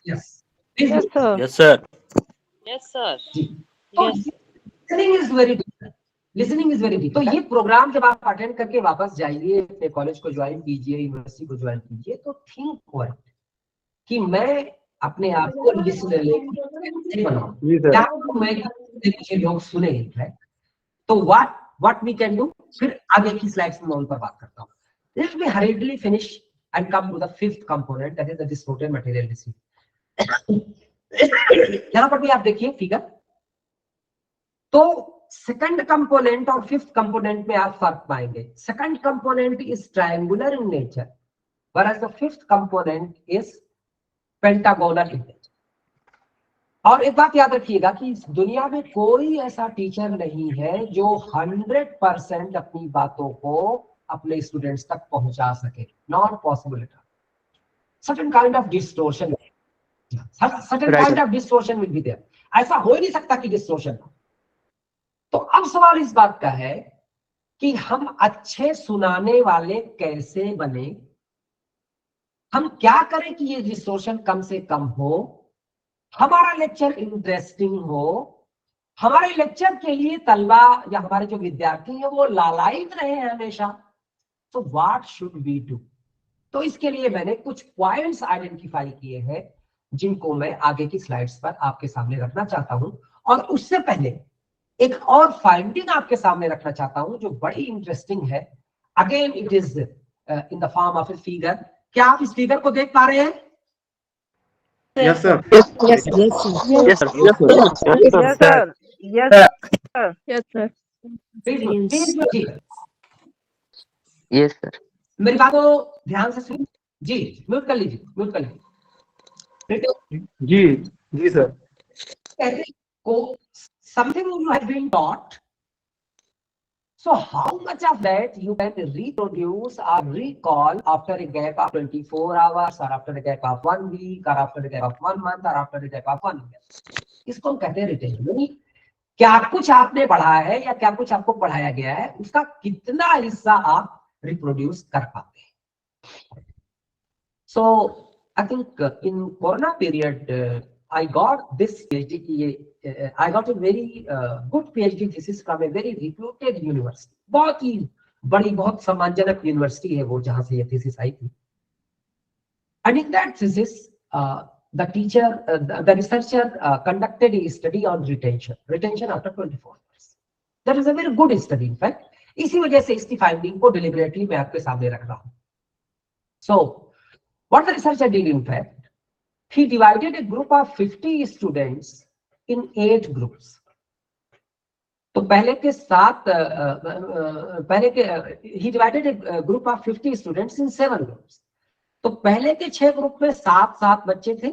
Yes. Please use it. sir. Yes, sir. Yes, sir. तो listening is very difficult. Listening is very difficult. तो ये programme जब आप attend करके वापस जाइए, अपने college को ज्वाइन कीजिए, यूनिवर्सिटी को ज्वाइन कीजिए, तो थिंक वर्ड कि मैं अपने आप को लिसनर बनाऊं, क्या मैं मुझे लोग सुने, राइट? तो what we can do, फिर आगे की स्लाइड्स में मैं उन पर बात करता हूँ। Let me hurriedly finish and come to the fifth component, that is the distorted material received. यहाँ पर भी आप देखिए फिगर, तो सेकंड कंपोनेंट और फिफ्थ कंपोनेंट में आप फर्क पाएंगे। Second component is triangular in nature, whereas the fifth component is pentagonal in nature. और एक बात याद रखिएगा कि इस दुनिया में कोई ऐसा टीचर नहीं है जो 100% अपनी बातों को अपने स्टूडेंट्स तक पहुंचा सके। Not possible. Certain kind of distortion, certain kind of distortion will be there. ऐसा हो ही नहीं सकता कि डिस्टोर्शन हो। तो अब सवाल इस बात का है कि हम अच्छे सुनाने वाले कैसे बने, हम क्या करें कि ये डिस्टोर्शन कम से कम हो, हमारा लेक्चर इंटरेस्टिंग हो, हमारे लेक्चर के लिए तलबा या हमारे जो विद्यार्थी हैं वो लालायित रहे हमेशा। तो व्हाट शुड वी डू? तो इसके लिए मैंने कुछ पॉइंट्स आइडेंटिफाई किए हैं जिनको मैं आगे की स्लाइड्स पर आपके सामने रखना चाहता हूं। और उससे पहले एक और फाइंडिंग आपके सामने रखना चाहता हूं जो बड़ी इंटरेस्टिंग है। Again it is in the form of a figure. क्या आप इस फिगर को देख पा रहे हैं? Yes, sir. Yes, yes, yes, sir. Yes, sir. Yes, sir. Yes, sir. Yes, sir. Yes, sir. Yes, sir. मेरी बात को ध्यान से सुनिए जी। म्यूट कर लीजिए, म्यूट कर लीजिए। जी sir. Something you have been taught, so how much of that you can reproduce or recall after a gap of 24 hours or after a gap of 1 week or after a gap of 1 month or after a gap of 1 year? इसको हम कहते हैं retention. क्या कुछ आपने पढ़ा है या क्या कुछ आपको पढ़ाया गया है, उसका कितना हिस्सा आप रिप्रोड्यूस कर पाते हैं। So I think in Corona period I got this PhD की I got a very good PhD thesis from a very reputed university। बहुत ही बड़ी, बहुत सम्मानजनक यूनिवर्सिटी है वो जहां से ये थीसिस आई थी। And in that thesis the researcher conducted a study on retention after 24 hours। That is a very good study in fact। इसी वजह से इसकी फाइंडिंग को डिलिबरेटली मैं आपके सामने रख रहा हूं। So what the researcher did in fact, he divided a group of 50 students in 8 groups। तो पहले के he divided a group of 50 students in 7 groups। तो पहले के 6 ग्रुप में 7 बच्चे थे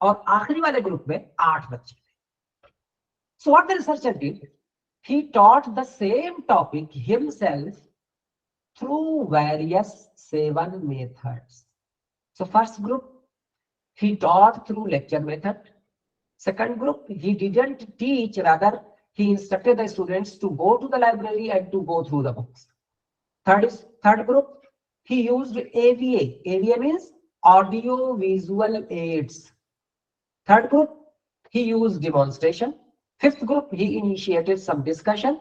और आखिरी वाले ग्रुप में 8 बच्चे थे। So what the researcher did, he taught the same topic himself through various 7 methods। So first group he taught through lecture method। Second group he didn't teach, rather he instructed the students to go to the library and to go through the books। Third group he used AVA means audio visual aids। Third group he used demonstration. Fifth group, he initiated some discussion.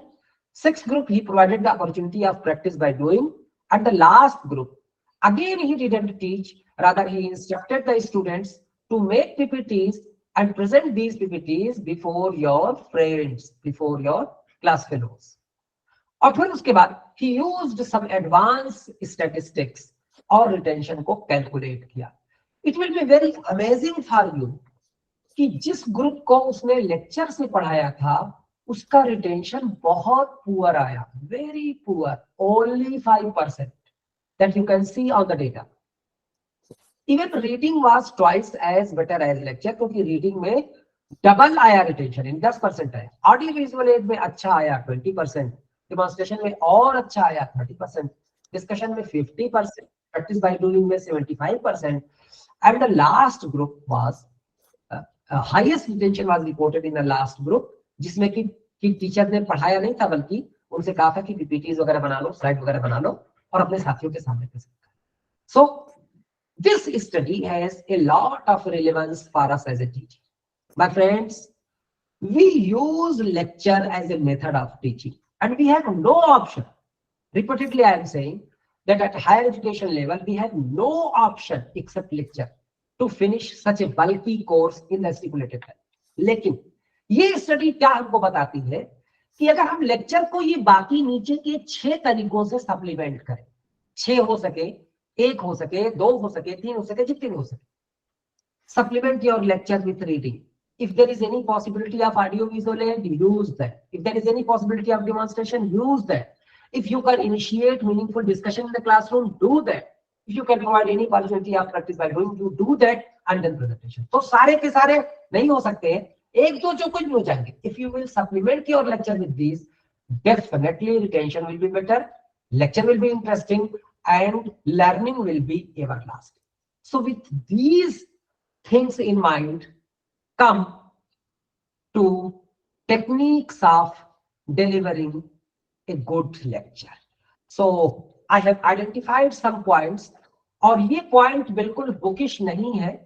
Sixth group, he provided the opportunity of practice by doing. And the last group, again, he didn't teach, rather he instructed the students to make PPTs and present these PPTs before your friends, before your class fellows. और फिर उसके बाद he used some advanced statistics और retention को calculate किया. It will be very amazing for you कि जिस group को उसने लेक्चर से पढ़ाया था उसका रिटेंशन बहुत पुअर आया, very poor, only 5% that you can see on the data. Even reading was twice as better as lecture, क्योंकि reading में डबल आया रिटेंशन, इन 10% आया. ऑडियो विजुअल एड में अच्छा आया 20%, डेमोन्स्ट्रेशन में और अच्छा आया 30%, डिस्कशन में 50%, प्रैक्टिस बाय डूइंग में 75%, and the last group was highest retention was reported in the last group, जिसमें कि टीचर ने पढ़ाया नहीं था बल्कि उनसे कहा था कि पीपीटीज वगैरह बना लो, स्लाइड वगैरह बना लो और अपने साथियों के सामने प्रेजेंट करो. So this study has a lot of relevance for us as a teacher. My friends, we use lecture as a method of teaching and we have no option. Repeatedly I am saying that at higher education level we have no option except lecture to finish such a bulky course in the stipulated time. लेकिन ये study क्या हमको बताती है कि अगर हम lecture को ये बाकी नीचे के 6 तरीकों से सप्लीमेंट करें, 6 हो सके, 1 हो सके, 2 हो सके, 3 हो सके, जितने हो सके. Supplement your lecture with reading. If there is any possibility of audio visual aid, use that. If there is any possibility of demonstration, use that. If you can initiate meaningful discussion in the classroom, do that. If you can provide any opportunity of practice by doing, you do that and then presentation. तो सारे के सारे नहीं हो सकते हैं, एक दो जो कुछ भी हो जाएंगे. If you will supplement your lecture with these, definitely retention will be better, lecture will be interesting, and learning will be everlasting. So with these things in mind, come to techniques of delivering a good lecture. So I have identified some points, और ये point बिल्कुल bookish नहीं है.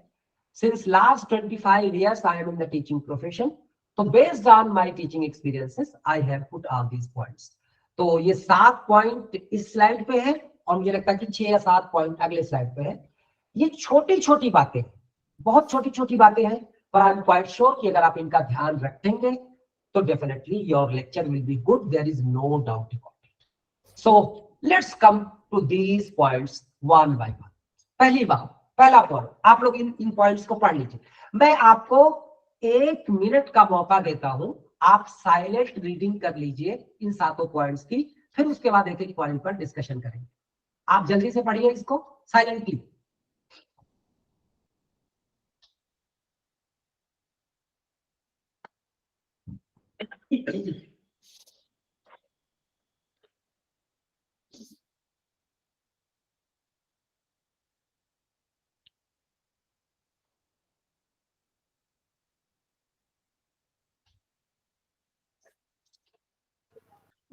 Since last 25 years I am in the teaching profession, so based on my teaching experiences, I have put all these points. तो ये 7 point इस slide पे है और मुझे लगता है कि 6 या 7 पॉइंट अगले स्लाइड पे है. ये छोटी छोटी बातें, बहुत छोटी छोटी बातें हैं, पर आई एम क्वाइट श्योर कि अगर आप इनका ध्यान रखेंगे तो definitely your lecture will be good, there is no doubt about it. So let's come to these points one by one. पहली बात, पहला पॉइंट, आप लोग इन पॉइंट्स को पढ़ लीजिए. मैं आपको 1 मिनट का मौका देता हूं, आप साइलेंट रीडिंग कर लीजिए इन 7 पॉइंट्स की, फिर उसके बाद एक एक पॉइंट पर डिस्कशन करेंगे. आप जल्दी से पढ़िए इसको साइलेंटली.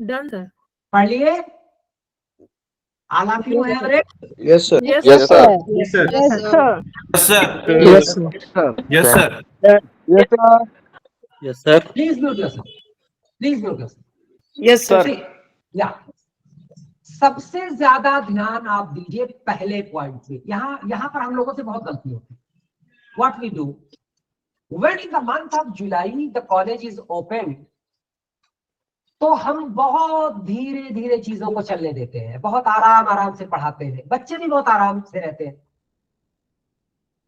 Done, sir. पढ़ लिए? All of you have read? Yes, sir. Yes, Yes, sir. sir. Yes, sir. Yes, sir. Yes, sir. Yes, sir. Yes, sir. Yes, sir. Yes, sir. Please mute yourself. Please mute yourself. Yes, sir. See, yeah. सबसे ज्यादा ध्यान आप दीजिए पहले point पे. यहाँ पर हम लोगों से बहुत गलती होती है. What we do when in the month of July the college is opened, तो हम बहुत धीरे धीरे चीजों को चलने देते हैं, बहुत आराम आराम से पढ़ाते हैं, बच्चे भी बहुत आराम से रहते हैं.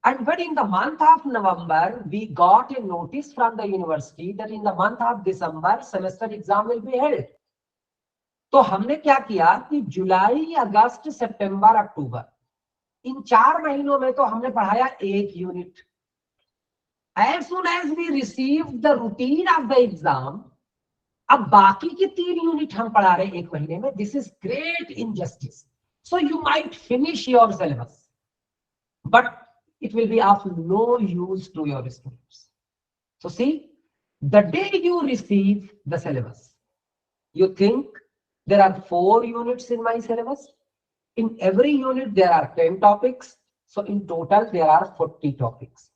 And when in the month of November we got a notice from the university that in the month of December semester exam will be held. तो हमने क्या किया कि जुलाई, अगस्त, सितंबर, अक्टूबर, इन 4 महीनों में तो हमने पढ़ाया 1 unit. As soon as we received the routine of the exam, अब बाकी के 3 यूनिट हम पढ़ा रहे 1 महीने में. This is great injustice. So you might finish your syllabus, but it will be of no use to your students. So see, the day you receive the syllabus, you think there are 4 units in my syllabus. In every unit there are 10 topics. So in total there are 40 topics.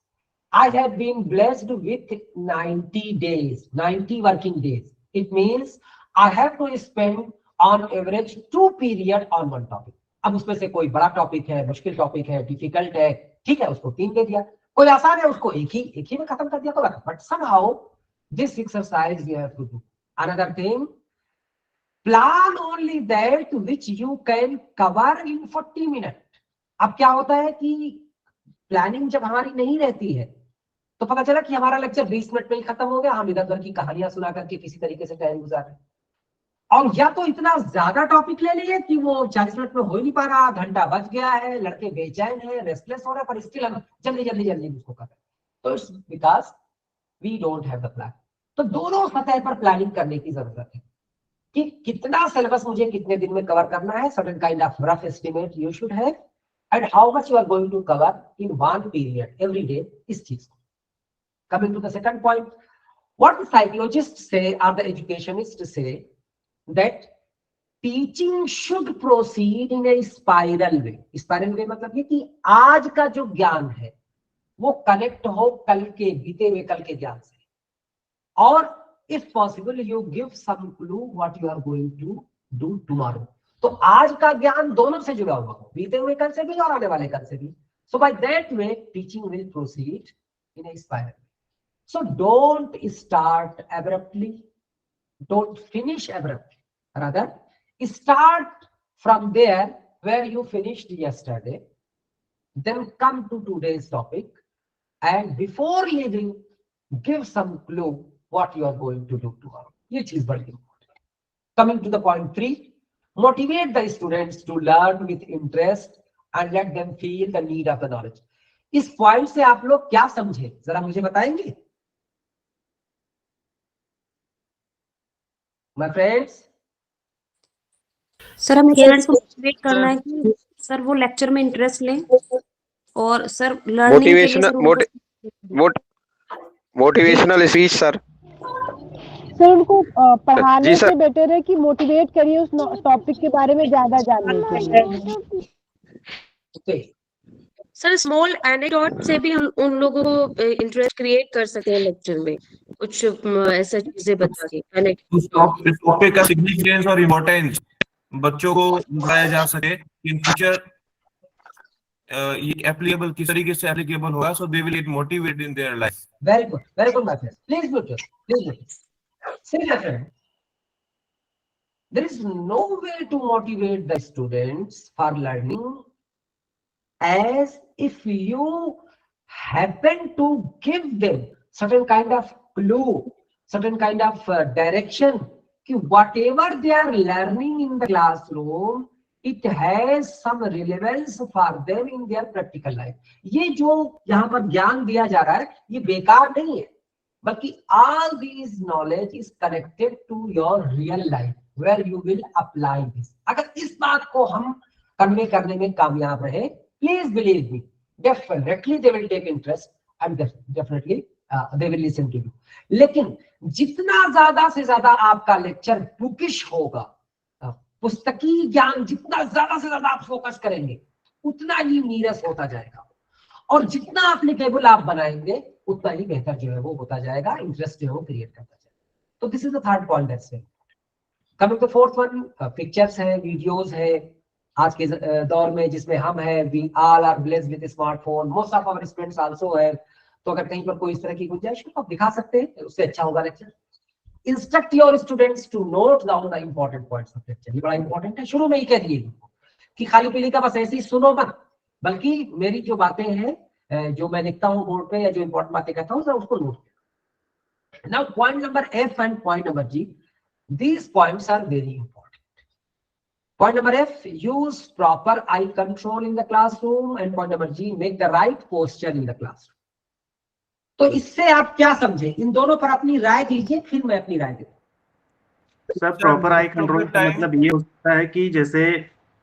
I have been blessed with 90 days, 90 working days. It means I have to spend on average 2 period on one topic. अब उसमें से कोई बड़ा topic है, मुश्किल topic है, difficult है, ठीक है, उसको 3 दे दिया. कोई आसान है, उसको एक ही में खत्म कर दिया. तो but somehow this exercise you have to do. Another thing, plan only that which you can cover in 40 minutes. अब क्या होता है कि प्लानिंग जब हमारी नहीं रहती है तो पता चला कि हमारा लेक्चर 20 मिनट में ही खत्म हो गया, हम इधर उधर की कहानियां सुना करके किसी तरीके से टाइम गुजार रहे हैं. और या तो इतना ज्यादा टॉपिक ले लिए कि वो 40 मिनट में हो ही नहीं पा रहा, घंटा बच गया है, लड़के बेचैन है, रेस्टलेस हो रहे हैं, पर स्टिल हम जल्दी जल्दी जल्दी उसको कर रहे हैं. तो it's because we don't have the plan. तो दोनों सतह पर प्लानिंग करने की जरूरत है कि कितना सिलेबस मुझे कितने दिन में कवर करना है. Certain kind of rough estimate you should have and how much you are going to cover in one period every day is चीज. Coming to the second point, what the psychologists say or the educationists say that teaching should proceed in a spiral way. Spiral way मतलब ये कि आज का जो ज्ञान है वो कनेक्ट हो कल के बीते हुए कल के ज्ञान से, और if possible you give some clue what you are going to do tomorrow. तो आज का ज्ञान दोनों से जुड़ा हुआ हो, बीते हुए कल से भी और आने वाले कल से भी. So by that way teaching will proceed in a spiral. So don't start abruptly, don't finish abruptly, rather start from there where you finished yesterday, then come to today's topic, and before leaving give some clue what you are going to do tomorrow. ये चीज बड़ी important. Coming to the point 3, motivate the students to learn with interest and let them feel the need of the knowledge. इस point से आप लोग क्या समझे, जरा मुझे बताएंगे my friends? सर हमें स्टूडेंट्स को मोटिवेट करना है कि सर वो लेक्चर में इंटरेस्ट लें, और sir learning motivational speech sir उनको पढ़ाने से बेटर है कि मोटिवेट करिए उस टॉपिक के बारे में ज्यादा जानने के लिए. सर स्मॉल एनेक्डोट से भी हम उन लोगों को इंटरेस्ट क्रिएट कर सकते हैं लेक्चर में, कुछ ऐसा चीजें बता के उस टॉपिक का सिग्निफिकेंस और इम्पोर्टेंस बच्चों को बताया जा सके इन फ्यूचर ये एप्लीकेबल किस तरीके से एप्लीकेबल होगा, so they will get motivated in their life. Very good my friend, please see my friend, there is no way to motivate the students for learning as if you happen to give them certain kind of clue, certain kind of direction कि whatever they are learning in the classroom it has some relevance for them in their practical life. ये जो यहाँ पर ज्ञान दिया जा रहा है ये बेकार नहीं है, बल्कि all these knowledge is connected to your real life where you will apply this. अगर इस बात को हम कन्वे करने में कामयाब रहे, please believe me, definitely they will take interest and definitely they will listen to you. लेकिन जितना ज्यादा से ज्यादा आपका लेक्चर बुकिश होगा, पुस्तकी ज्ञान जितना ज्यादा से ज्यादा आप फोकस करेंगे उतना ही नीरस होता जाएगा, और जितना एप्लीकेबल आप बनाएंगे उतना ही बेहतर जो है वो होता जाएगा, इंटरेस्ट जो है वो क्रिएट करता जाएगा. तो this is the third point. That's it. Coming to fourth one, pictures है, वीडियोस है. आज के दौर में जिसमें हम है, we all are blessed with smartphone, most of our students also है. तो अगर कहीं पर कोई इस तरह की गुंजाइश हो तो आप दिखा सकते हैं, उससे अच्छा होगा lecture. Instruct your students to note down the important points of lecture. ये बड़ा इंपॉर्टेंट है, शुरू में ही कह दिए कि खाली पीली का बस ऐसे ही सुनो मत, बल्कि मेरी जो बातें हैं जो मैं लिखता हूँ बोर्ड पे या जो इंपॉर्टेंट बातें कहता हूँ उसको नोट करो. Now point number F and point number G, these points are very important. Point number F, use proper eye control in the classroom, and point number G, make the right posture in the classroom. तो इससे आप क्या समझे, इन दोनों पर अपनी राय दीजिए, फिर मैं अपनी राय दूंगा. सर प्रॉपर आई कंट्रोल का मतलब ये होता है कि जैसे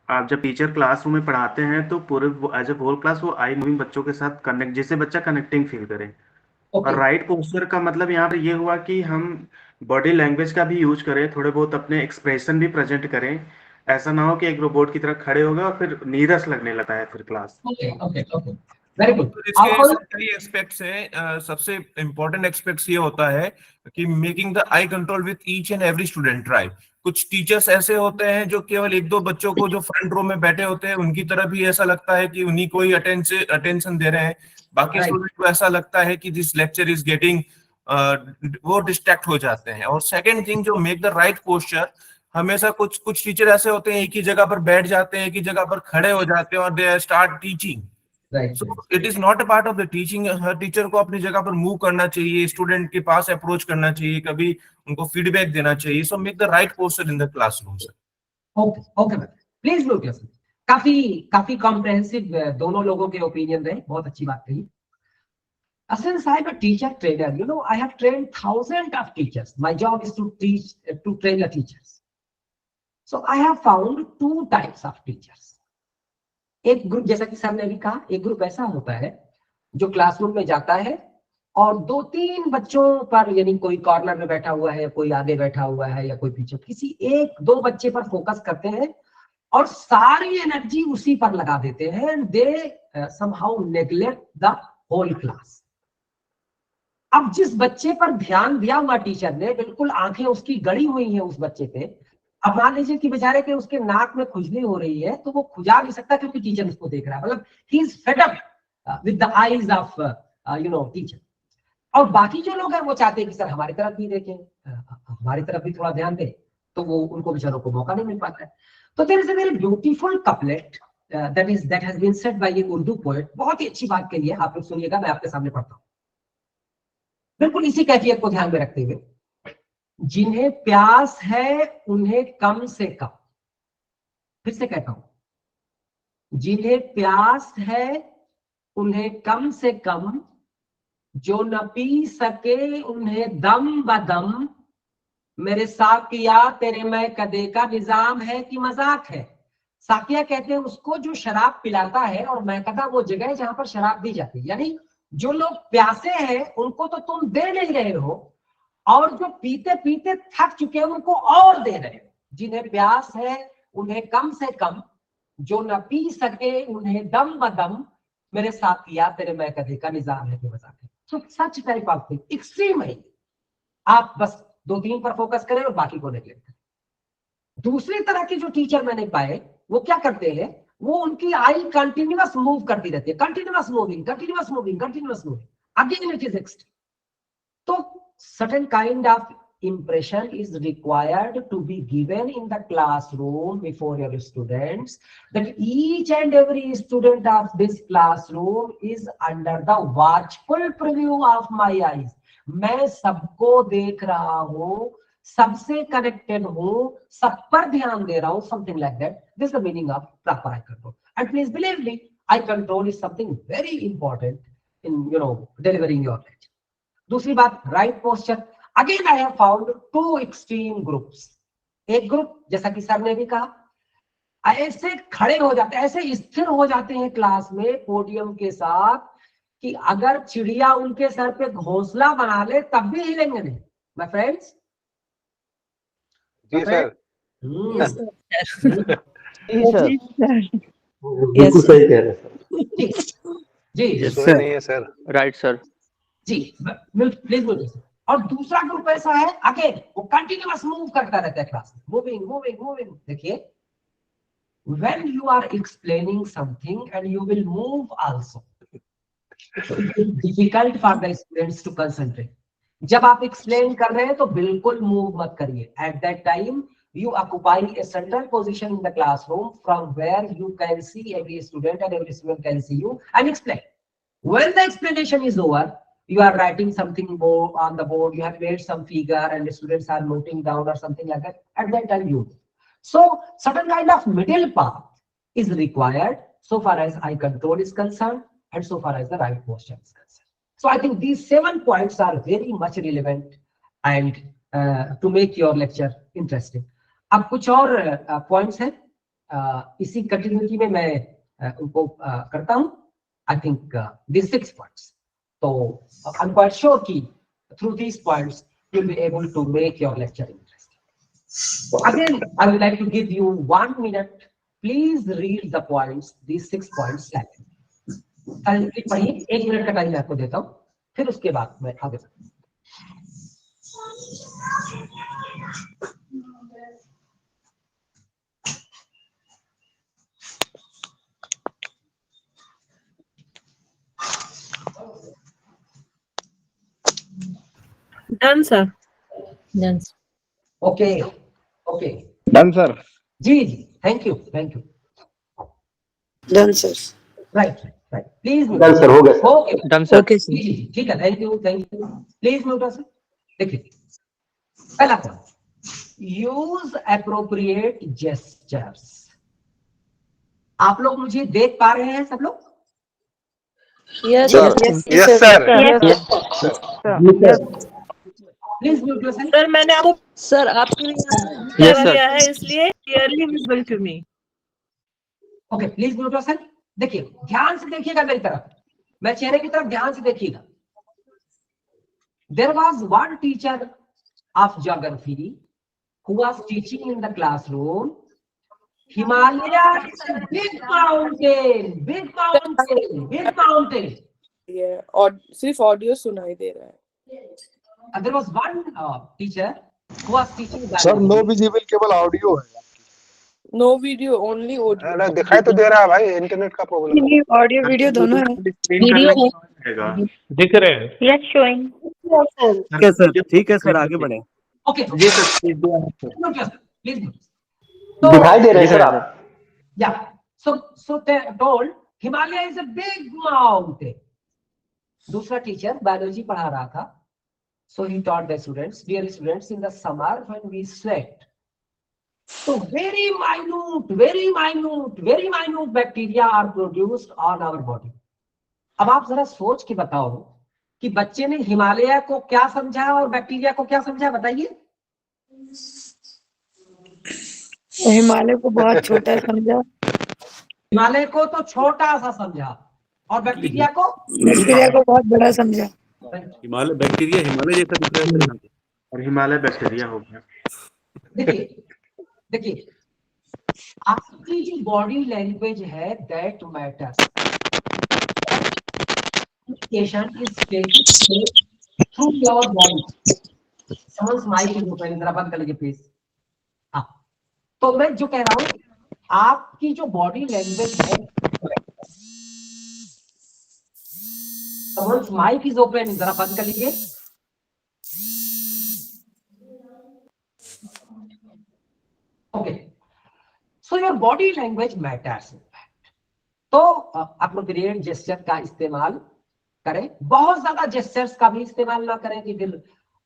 आप जब टीचर क्लासरूम में पढ़ाते हैं तो पूरे एज ए होल क्लास वो आई मूविंग बच्चों के साथ कनेक्ट, जिससे बच्चा कनेक्टिंग फील करे. और राइट पोस्चर का मतलब यहाँ पर ये हुआ कि हम बॉडी लैंग्वेज का भी यूज करें, थोड़े बहुत अपने एक्सप्रेशन भी प्रेजेंट करें. ऐसा ना हो कि एक रोबोट की तरह खड़े हो गए और फिर नीरस लगने लगता है फिर क्लास. Very good. तो इसके सर कई एस्पेक्ट्स हैं। सबसे इम्पोर्टेंट एस्पेक्ट्स ये होता है कि making the I control with each and every student, right. कुछ टीचर्स ऐसे होते हैं जो केवल एक दो बच्चों को जो फ्रंट रो में बैठे होते हैं उनकी तरफ ही ऐसा लगता है कि उन्हीं को ही अटेंशन दे रहे हैं, बाकी स्टूडेंट को ऐसा लगता है कि दिस लेक्चर इज गेटिंग, वो डिस्ट्रैक्ट हो जाते हैं। और सेकंड थिंग जो मेक द राइट पोस्चर, हमेशा कुछ टीचर ऐसे होते हैं एक ही जगह पर बैठ जाते हैं, एक ही जगह पर खड़े हो जाते हैं और they start teaching. So it is not a part of the teaching। Her teacher को अपनी जगह पर मूव करना चाहिए, स्टूडेंट के पास अप्रोच करना चाहिए, कभी उनको फीडबैक देना चाहिए। So make the right posture in the classroom sir. Okay okay ma'am, please mute yourself. काफी कॉम्प्रिहेंसिव दोनों लोगों के ओपिनियन रहे, बहुत अच्छी बात कही। Since I am a teacher trainer, you know, I have trained thousands of teachers. My job is to train the teachers. So I have found two types of teachers. एक group, जैसा कि sir ने भी कहा, एक group ऐसा होता है जो क्लासरूम में जाता है और 2-3 बच्चों पर, यानी कोई कॉर्नर में बैठा हुआ है, कोई आगे बैठा हुआ है या कोई पीछे, किसी 1-2 बच्चे पर फोकस करते हैं और सारी एनर्जी उसी पर लगा देते हैं and they somehow neglect the whole class. अब जिस बच्चे पर ध्यान दिया हुआ टीचर ने, बिल्कुल आंखें उसकी गड़ी हुई हैं उस बच्चे पे, अब मान लीजिए कि बेचारे के उसके नाक में खुजली हो रही है तो वो खुजा नहीं सकता क्योंकि टीचर उसको देख रहा है, मतलब he is fed up with the eyes of teacher. और बाकी जो लोग हैं वो चाहते हैं कि सर हमारी तरफ भी देखें, हमारी तरफ भी थोड़ा ध्यान दें, तो वो उनको बेचारों को मौका नहीं मिल पाता है। तो there is a very beautiful couplet that has been said by a Urdu poet. बहुत ही अच्छी बात कही है, आप लोग सुनिएगा, मैं आपके सामने पढ़ता हूँ बिल्कुल इसी कैफियत को ध्यान में रखते हुए। जिन्हें प्यास है उन्हें कम से कम, फिर से कहता हूं, जिन्हें प्यास है उन्हें कम से कम, जो न पी सके उन्हें दम बदम, मेरे साकिया तेरे मैं कदे का निजाम है कि मजाक है। साकिया कहते हैं उसको जो शराब पिलाता है, और मैं कदा वो जगह है जहां पर शराब दी जाती है। यानी जो लोग प्यासे हैं उनको तो तुम दे नहीं रहे हो, और जो पीते पीते थक चुके हैं उनको और दे रहे हो। जिन्हें प्यास है उन्हें कम से कम, जो न पी सके उन्हें दम बदम, मेरे साथिया तेरे मैं कदे का निजाम है कि मजाक है। So such type of thing, extreme है। आप बस 2-3 पर फोकस करें और बाकी को नेगलेक्ट करें। दूसरी तरह के जो टीचर मैंने पाए, वो क्या करते हैं, वो उनकी आई कंटिन्यूअस मूव करती रहती है, continuous moving, continuous moving, continuous moving, again it is extreme. तो certain kind of impression is required to be given in the classroom before your students, that each and every student of this classroom is under the watchful preview of my eyes। मैं सबको देख रहा हूँ, सबसे connected हूँ, सब पर ध्यान दे रहा हूँ, something like that। This is the meaning of proper eye control। And please believe me, eye control is something very important in, you know, delivering your lecture। दूसरी बात, right posture. Again I have found 2 extreme groups. एक group, जैसा कि sir ने भी कहा, ऐसे खड़े हो जाते हैं, ऐसे स्थिर हो जाते हैं क्लास में पोडियम के साथ कि अगर चिड़िया उनके सर पे घोंसला बना ले तब भी हिलेंगे नहीं। माय फ्रेंड्स, जी सर। बिल्कुल सही कह रहे हैं सर। जी सुने नहीं है सर। राइट सर जी, प्लीज बोलिए। और दूसरा ग्रुप ऐसा है, अगेन वो कंटिन्यूअस मूव करता रहता है क्लास में, मूविंग मूविंग मूविंग। देखिए, when you are explaining something and you will move also, it is difficult for the students to concentrate। जब आप एक्सप्लेन कर रहे हैं तो बिल्कुल मूव मत करिए। At that time you occupy a central position in the classroom from where you can see every student and every student can see you and explain। When the explanation is over, you are writing something more on the board, you have made some figure and the students are noting down or something like that, at that time you. So certain kind of middle path is required so far as eye control is concerned and so far as the right posture is concerned। So I think these 7 points are very much relevant and to make your lecture interesting। अब कुछ और points हैं, इसी continuity में मैं उनको करता हूँ। I think these 6 points। So I'm quite sure कि through these points you'll be able to make your lecture interesting। Again, I would like to give you 1 minute. Please read the points, these 6 points. Sanskrit पढ़िए, 1 minute का time मैं आपको देता हूँ, फिर उसके बाद मैं आगे बढ़ूंगा। Done, sir. Done. Okay okay done sir. जी जी, thank you thank you. Done sir. Right right, please done sir, हो गया sir. Okay done sir. Okay जी, ठीक है, thank you please mute sir. देखिए पहला पॉइंट, यूज एप्रोप्रिएट जेस्चर्स। आप लोग मुझे देख पा रहे हैं सब लोग? Yes yes sir. Please mute yourself. Sir मैंने आपको सर आपके Yes, sir. किया है इसलिए clearly visible to me. Okay please mute yourself. देखिए ध्यान से देखिएगा मेरी तरफ, मैं चेहरे की तरफ ध्यान से देखिएगा। There was one teacher of geography who was teaching in the classroom. Himalaya is a big mountain, big mountain, big mountain. Yeah, और सिर्फ ऑडियो सुनाई दे रहा है। There was one teacher who was teaching sir no biology. Visible, केवल audio है। No video, only audio. अरे दिखाई तो दे रहा है भाई, इंटरनेट का प्रॉब्लम है। ऑडियो वीडियो दोनों है। वीडियो है। दिख रहे हैं। Yes, showing. ठीक है सर, आगे बढ़े। Okay. जी सर। Please. दिखाई दे रहे हैं सर आप। Yeah. So they told Himalaya is a big mountain. दूसरा टीचर बायोलॉजी पढ़ा रहा था. So he taught the students, dear students, in the summer when we sweat, so very minute bacteria are produced on our body. अब आप जरा सोच के बताओ कि बच्चे ने हिमालय को क्या समझा और बैक्टीरिया को क्या समझा, बताइए। हिमालय को बहुत छोटा समझा, हिमालय को तो छोटा सा समझा और बैक्टीरिया को बहुत बड़ा समझा। हिमालय बैक्टीरिया हिमालय जैसा दिख रहा है और हिमालय बैक्टीरिया हो गया। देखिए आपकी जो बॉडी लैंग्वेज है that matters. Communication is taken through your body. Someone's mic is open, जरा बंद कर लीजिए प्लीज। हाँ, तो मैं जो कह रहा हूँ, आपकी जो बॉडी लैंग्वेज है, someone's mic is open, जरा बंद कर लीजिए। Okay, so your body language matters. तो appropriate gesture का इस्तेमाल करें, बहुत ज्यादा जेस्चर्स का भी इस्तेमाल ना करें कि फिर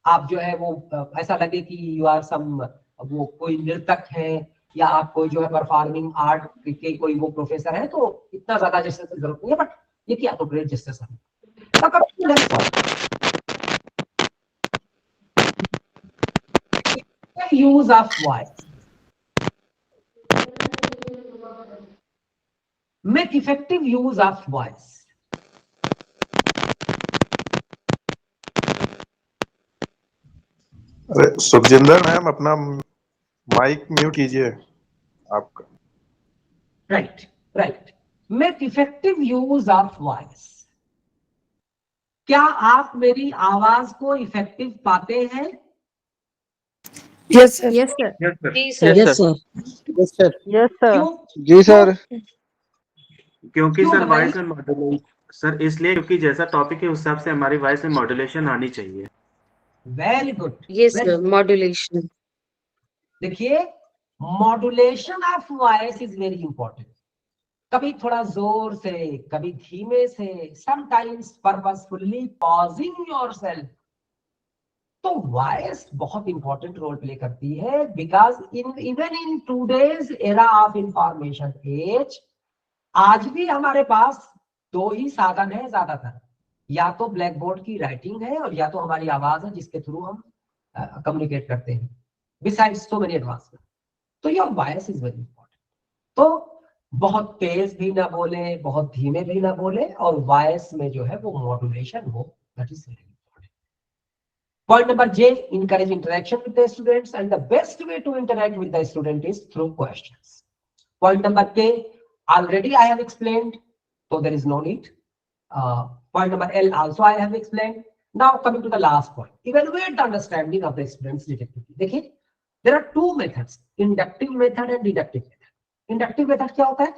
आप जो है वो ऐसा लगे कि यू आर सम, वो कोई नृतक है या आप कोई जो है परफॉर्मिंग आर्ट के कोई वो प्रोफेसर है, तो इतना ज्यादा जेस्चर्स की जरूरत नहीं है, बट ये क्या अप्रोप्रिएट जेस्चर्स है। Use of voice, make effective use of voice. अरे सुखजिंदर मैम, अपना माइक म्यूट कीजिए आपका। Right, make effective use of voice. क्या आप मेरी आवाज को इफेक्टिव पाते हैं? Yes sir. Yes sir. जी सर। क्योंकि क्यों सर बताइए? वॉइस में मॉड्यूलेशन, सर इसलिए क्योंकि जैसा टॉपिक है उस हिसाब से हमारी वॉइस में मॉड्यूलेशन आनी चाहिए। Very good. Yes sir, modulation. देखिए modulation of voice is very important. कभी थोड़ा जोर से, कभी धीमे से, समटाइम्स पर्पसफुली पॉजिंग योरसेल्फ। तो वॉइस बहुत इंपॉर्टेंट रोल प्ले करती है, because even in today's era of information age, आज भी हमारे पास दो ही साधन है ज्यादातर, या तो ब्लैक बोर्ड की राइटिंग है और या तो हमारी आवाज है जिसके थ्रू हम कम्युनिकेट करते हैं, बिसाइड्स सो मेनी एडवांसमेंट। तो your voice is very important. तो बहुत तेज भी ना बोले, बहुत धीमे भी ना बोले, और वॉइस में जो है वो मॉड्यूलेशन हो, that is very important. Point number J, encourage interaction with the students, and the best way to interact with the student is through questions. Point number K, already I have explained, so there is no need. point number L also I have explained. Now coming to the last point, evaluate the understanding of the students deductively. देखिए, there are two methods, inductive method and deductive method. Inductive method क्या होता है?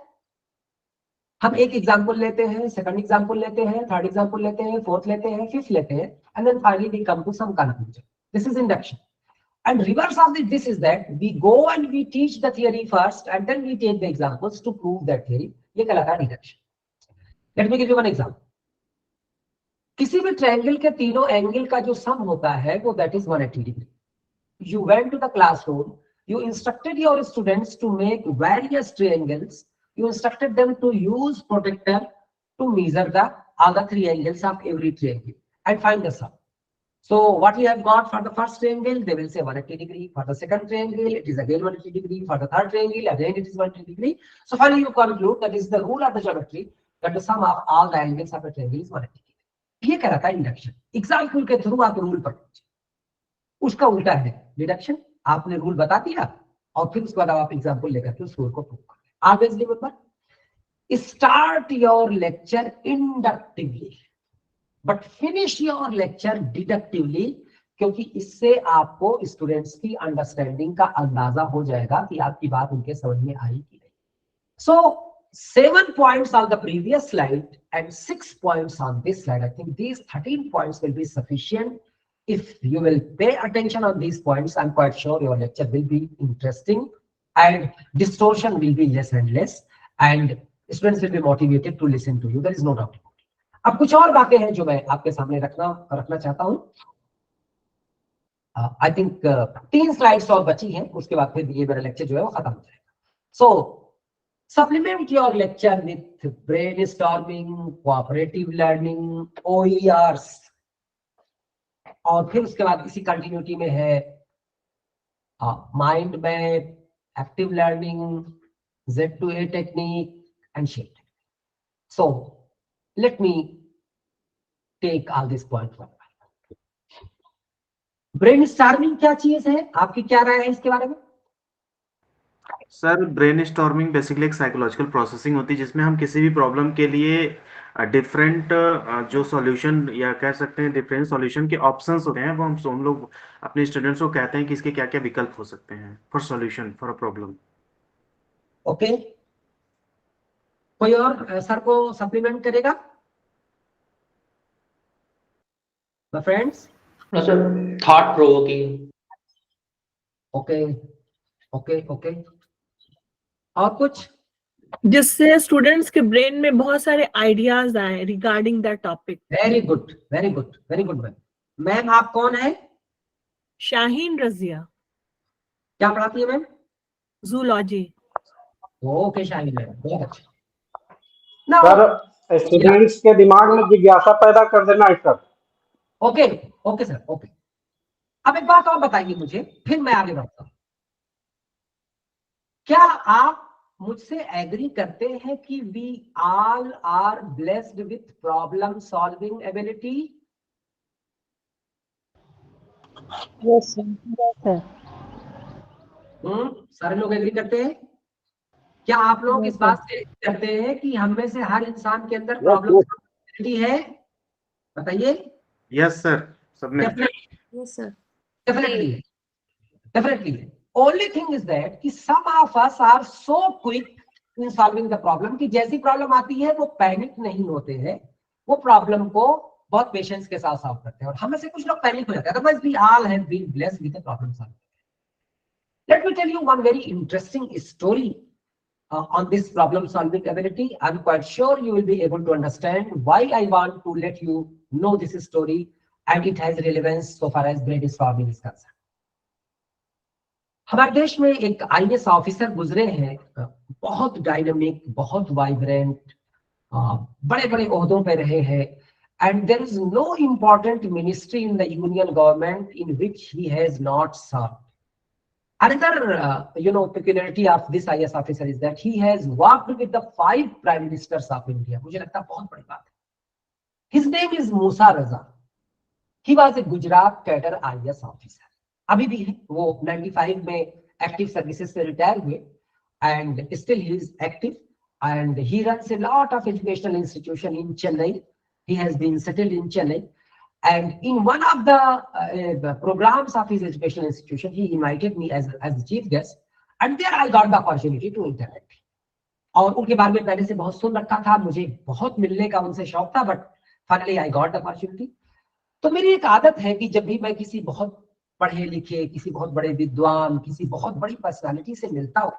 हम एक example लेते हैं, second example लेते हैं, थर्ड एग्जाम्पल लेते हैं, फोर्थ लेते हैं, फिफ्थ लेते हैं, and then finally we come to some conclusion. This is induction. And reverse of this is that we go and we teach the theory first and then we take the examples to prove that theory. ये कहलाता है deduction. Let me give you one example. किसी भी triangle के तीनों angle का जो सम होता है वो that is 180 degree. You went to the classroom, you instructed your students to make various triangles. You instructed them to use protractor to measure the all the three angles of every triangle and find the sum. So what we have got for the first triangle, they will say 180 degree. For the second triangle, it is again 180 degree. For the third triangle, again it is 180 degree. So finally you conclude that is the rule of the geometry that the sum of all the angles of a triangle is 180 degree. ये कहलाता है induction. Example के through आप rule पढ़, उसका उल्टा है deduction. आपने रूल बता दिया और फिर उसके बाद आप एग्जाम्पल लेकर के उस रूल को प्रूव कर. Always remember, start your lecture inductively, but finish your lecture deductively, क्योंकि इससे आपको स्टूडेंट्स की अंडरस्टैंडिंग का अंदाजा हो जाएगा कि आपकी बात उनके समझ में आई कि नहीं. So 7 points on the previous slide and 6 points on this slide. I think these 13 points will be sufficient. If you will pay attention on these points, I'm quite sure your lecture will be interesting and distortion will be less and less and students will be motivated to listen to you. There is no doubt about it. अब कुछ और बातें हैं जो मैं आपके सामने रखना चाहता हूं. आई थिंक 3 स्लाइड्स और बची हैं, उसके बाद फिर ये मेरा लेक्चर जो है वो खत्म हो जाएगा. So supplement your lecture with brainstorming, cooperative learning, OERs, और फिर उसके बाद इसी कंटिन्यूटी में है mind map, active learning, Z2A technique and shape technique. So let me take all these points one by one. Brainstorming क्या चीज है, आपकी क्या राय है इसके बारे में? सर ब्रेनस्टॉर्मिंग बेसिकली एक साइकोलॉजिकल प्रोसेसिंग होती है जिसमें हम किसी भी प्रॉब्लम के लिए डिफरेंट जो सॉल्यूशन या कह सकते हैं डिफरेंट सॉल्यूशन के ऑप्शंस होते हैं वो हम लोग अपने स्टूडेंट्स को कहते हैं कि इसके क्या क्या विकल्प हो सकते हैं for solution for a problem. Okay, कोई और सर को सप्लीमेंट करेगा? My friends, sir thought provoking. Okay okay okay, और कुछ जिससे स्टूडेंट्स के ब्रेन में बहुत सारे आइडियाज आए regarding that topic. Very good very good very good. Ma'am आप कौन है? शाहीन रजिया. क्या पढ़ाती है ma'am? Zoology. Okay Shaheen ma'am, बहुत अच्छा. सर स्टूडेंट्स के दिमाग में जिज्ञासा पैदा कर देना है sir. Okay okay sir, okay. अब एक बात और बताइए मुझे, फिर मैं आगे बढ़ता हूं. क्या आप मुझसे एग्री करते हैं कि we all are blessed with problem solving ability? Yes sir. सारे लोग एग्री करते हैं? क्या आप लोग इस बात से करते हैं कि हम में से हर इंसान के अंदर प्रॉब्लम एबिलिटी है? बताइए. यस सर, सबने. Yes sir, definitely definitely. Only thing is that कि some of us are so quick in solving the problem कि जैसी प्रॉब्लम आती है वो पैनिक नहीं होते हैं, वो प्रॉब्लम को बहुत पेशेंस के साथ सॉल्व करते हैं. और हमें से कुछ लोग पैनिक हो जाते हैं. Otherwise we all have been blessed with the problem solving. Let me tell you one very interesting story on this problem solving ability. I'm quite sure you will be able to understand why I want to let you know this story and it has relevance so far as brainstorming is concerned. हमारे देश में एक IAS officer गुजरे हैं, बहुत dynamic, बहुत vibrant, बड़े बड़े ओहदों पे रहे हैं. And there is no important ministry in the union government in which he has not served. Another, peculiarity of this IAS officer is that he has worked with the 5 prime ministers of India. मुझे लगता है बहुत बड़ी बात है. His name is Musa Raza. He was a Gujarat cadre IAS officer. अभी भी वो 95 में एक्टिव सर्विसेज से रिटायर हुए and still he is active and he runs a lot of educational institution in Chennai He has been settled in Chennai, and in one of the programs of his educational institution, he invited me as the chief guest, and there I got the opportunity to interact. और उनके बारे में पहले से बहुत सुन रखा था, मुझे बहुत मिलने का उनसे शौक था, but finally I got the opportunity. तो मेरी एक आदत है कि जब भी मैं किसी बहुत पढ़े लिखे, किसी बहुत बड़े विद्वान, किसी बहुत बड़ी पर्सनालिटी से मिलता हूं,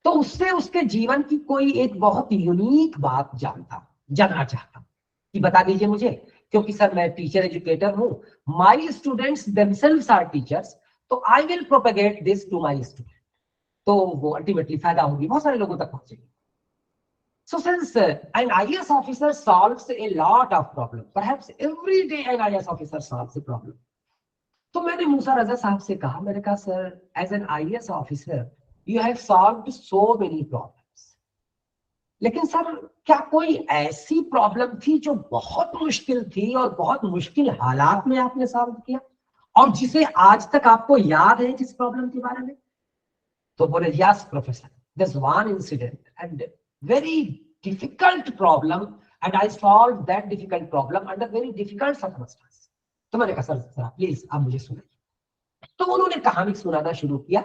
तो उससे उसके जीवन की कोई एक बहुत यूनिक बात जानना चाहता हूं कि बता दीजिए मुझे, क्योंकि सर मैं टीचर एजुकेटर हूं, my students themselves are teachers, तो I will propagate this to my student, तो वो अल्टीमेटली फायदा होगी, बहुत सारे लोगों तक पहुंचेगी। So since an IAS officer solves a lot of problems, perhaps every day an IAS officer solves a problem. तो मैंने मूसा रजा साहब से कहा, मैंने कहा sir, as an IAS officer you have solved so many problems, लेकिन सर क्या कोई ऐसी प्रॉब्लम थी जो बहुत मुश्किल थी और बहुत मुश्किल हालात में आपने सॉल्व किया और जिसे आज तक आपको याद है जिस प्रॉब्लम के बारे में? तो बोले yes professor, there's one incident and very difficult problem and I solved that difficult problem under very difficult circumstances. तो मैंने कहा सर प्लीज आप मुझे सुनाइए। तो उन्होंने कहानी सुनाना शुरू किया।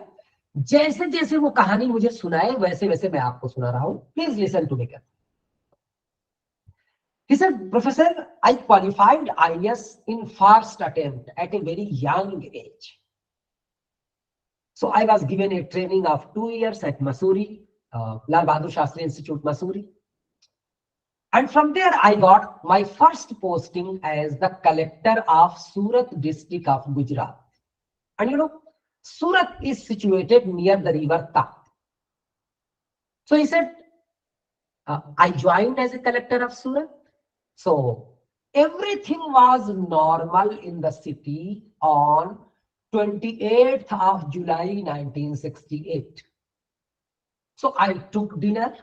जैसे जैसे वो कहानी मुझे सुनाए वैसे वैसे मैं आपको सुना रहा हूं, please listen to me carefully. He said, Professor, I qualified IAS in first attempt at a very young age. So I was given a training of 2 years at Mussoorie, Lal Bahadur Shastri Institute, Mussoorie. And from there I got my first posting as the collector of Surat district of Gujarat. And you know, Surat is situated near the river Tapt. So he said, I joined as a collector of Surat. So everything was normal in the city on 28th of July 1968. So I took dinner,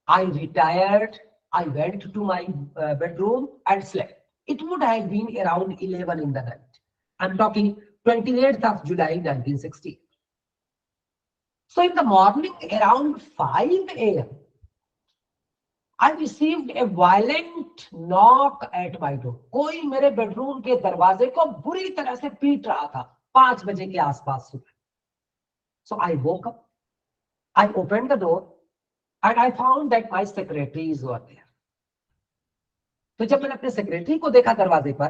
I retired, I went to my bedroom and slept. It would have been around 11 in the night. I'm talking 28th of July 1968. So in the morning around 5 a.m., I received a violent knock at my door. कोई मेरे bedroom के दरवाजे को बुरी तरह से पीट रहा था, 5 बजे के आसपास सुबह। So I woke up, I opened the door and I found that my secretaries were there. तो जब मैंने अपने सेक्रेटरी को देखा दरवाजे पर,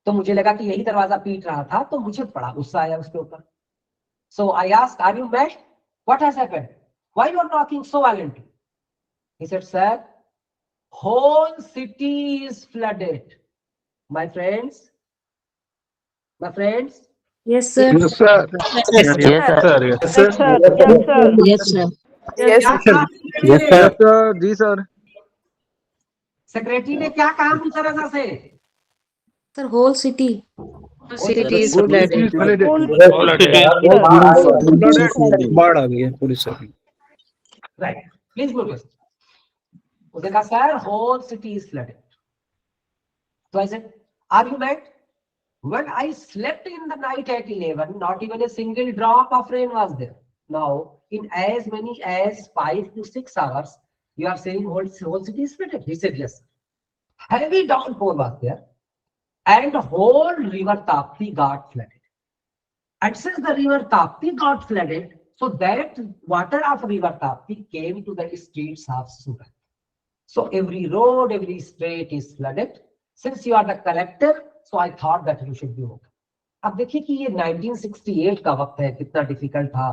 तो मुझे लगा कि यही दरवाजा पीट रहा था, तो मुझे बड़ा गुस्सा आया उसके ऊपर। So I asked, are you mad? What has happened? Why you are knocking so violently? He said, sir, whole city is flooded. My friends. Yes, sir. Yes, sir. Yes, sir. Yes, sir. Yes, sir. Yes, sir. Yes, sir. जी sir. Secretary ने क्या कहा मूसा रजा से? Sir, whole city. City is flooded. बाढ़ आ गई है पूरी सारी। Right. Please go to उसने कहा sir whole city is flooded. So I said, are you mad? When I slept in the night at 11, not even a single drop of rain was there. Now, in as many as 5 to 6 hours, you are saying whole city is flooded. He said yes. Heavy downpour was there, and the whole river Tapti got flooded. And since the river Tapti got flooded, so that water of river Tapti came to the streets of Surat. So every road, every street is flooded. Since you are the collector, so I thought that you should be okay. अब देखिए कि ये 1968 का वक्त है, कितना difficult था,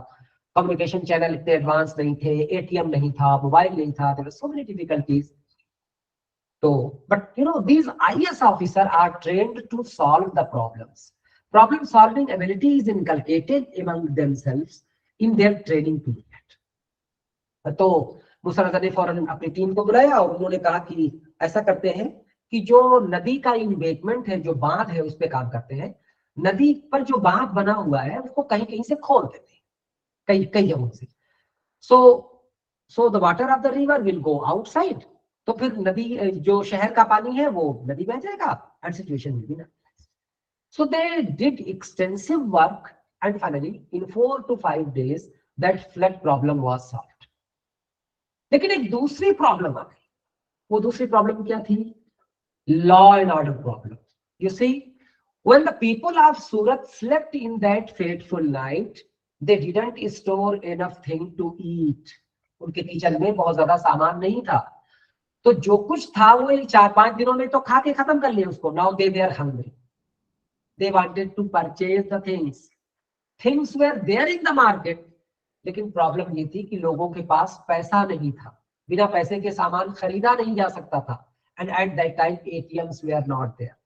communication channel इतने एडवांस नहीं थे, एटीएम नहीं था, मोबाइल नहीं था, there were so many difficulties. So, but you know, these IAS officers are trained to solve the problems. Problem solving ability is inculcated among themselves in their training period. तो मूसा रजा ने फौरन अपनी team को बुलाया और उन्होंने कहा कि ऐसा करते हैं कि जो नदी का इम्बेकमेंट है, जो बांध है, उस पे काम करते हैं। नदी पर जो बांध बना हुआ है उसको कहीं कहीं से खोल देते हैं, कई जगहों से। So the water of the river will go outside. तो फिर नदी, जो शहर का पानी है वो नदी बह जाएगा and situation will be normalized. So they did extensive work and finally in 4 to 5 days that flood problem was solved. लेकिन एक दूसरी प्रॉब्लम आ गई। वो दूसरी प्रॉब्लम क्या थी? Law and order problem. You see, when the people of Surat slept in that fateful night, they didn't store enough thing to eat. उनके kitchen में बहुत ज्यादा सामान नहीं था, तो जो कुछ था वो 4-5 दिनों में तो खा के खत्म कर लिए उसको. Now they were hungry. They wanted to purchase the things. Things were there in the market, लेकिन प्रॉब्लम ये थी कि लोगों के पास पैसा नहीं था. बिना पैसे के सामान खरीदा नहीं जा सकता था. And at that time ATMs were not there.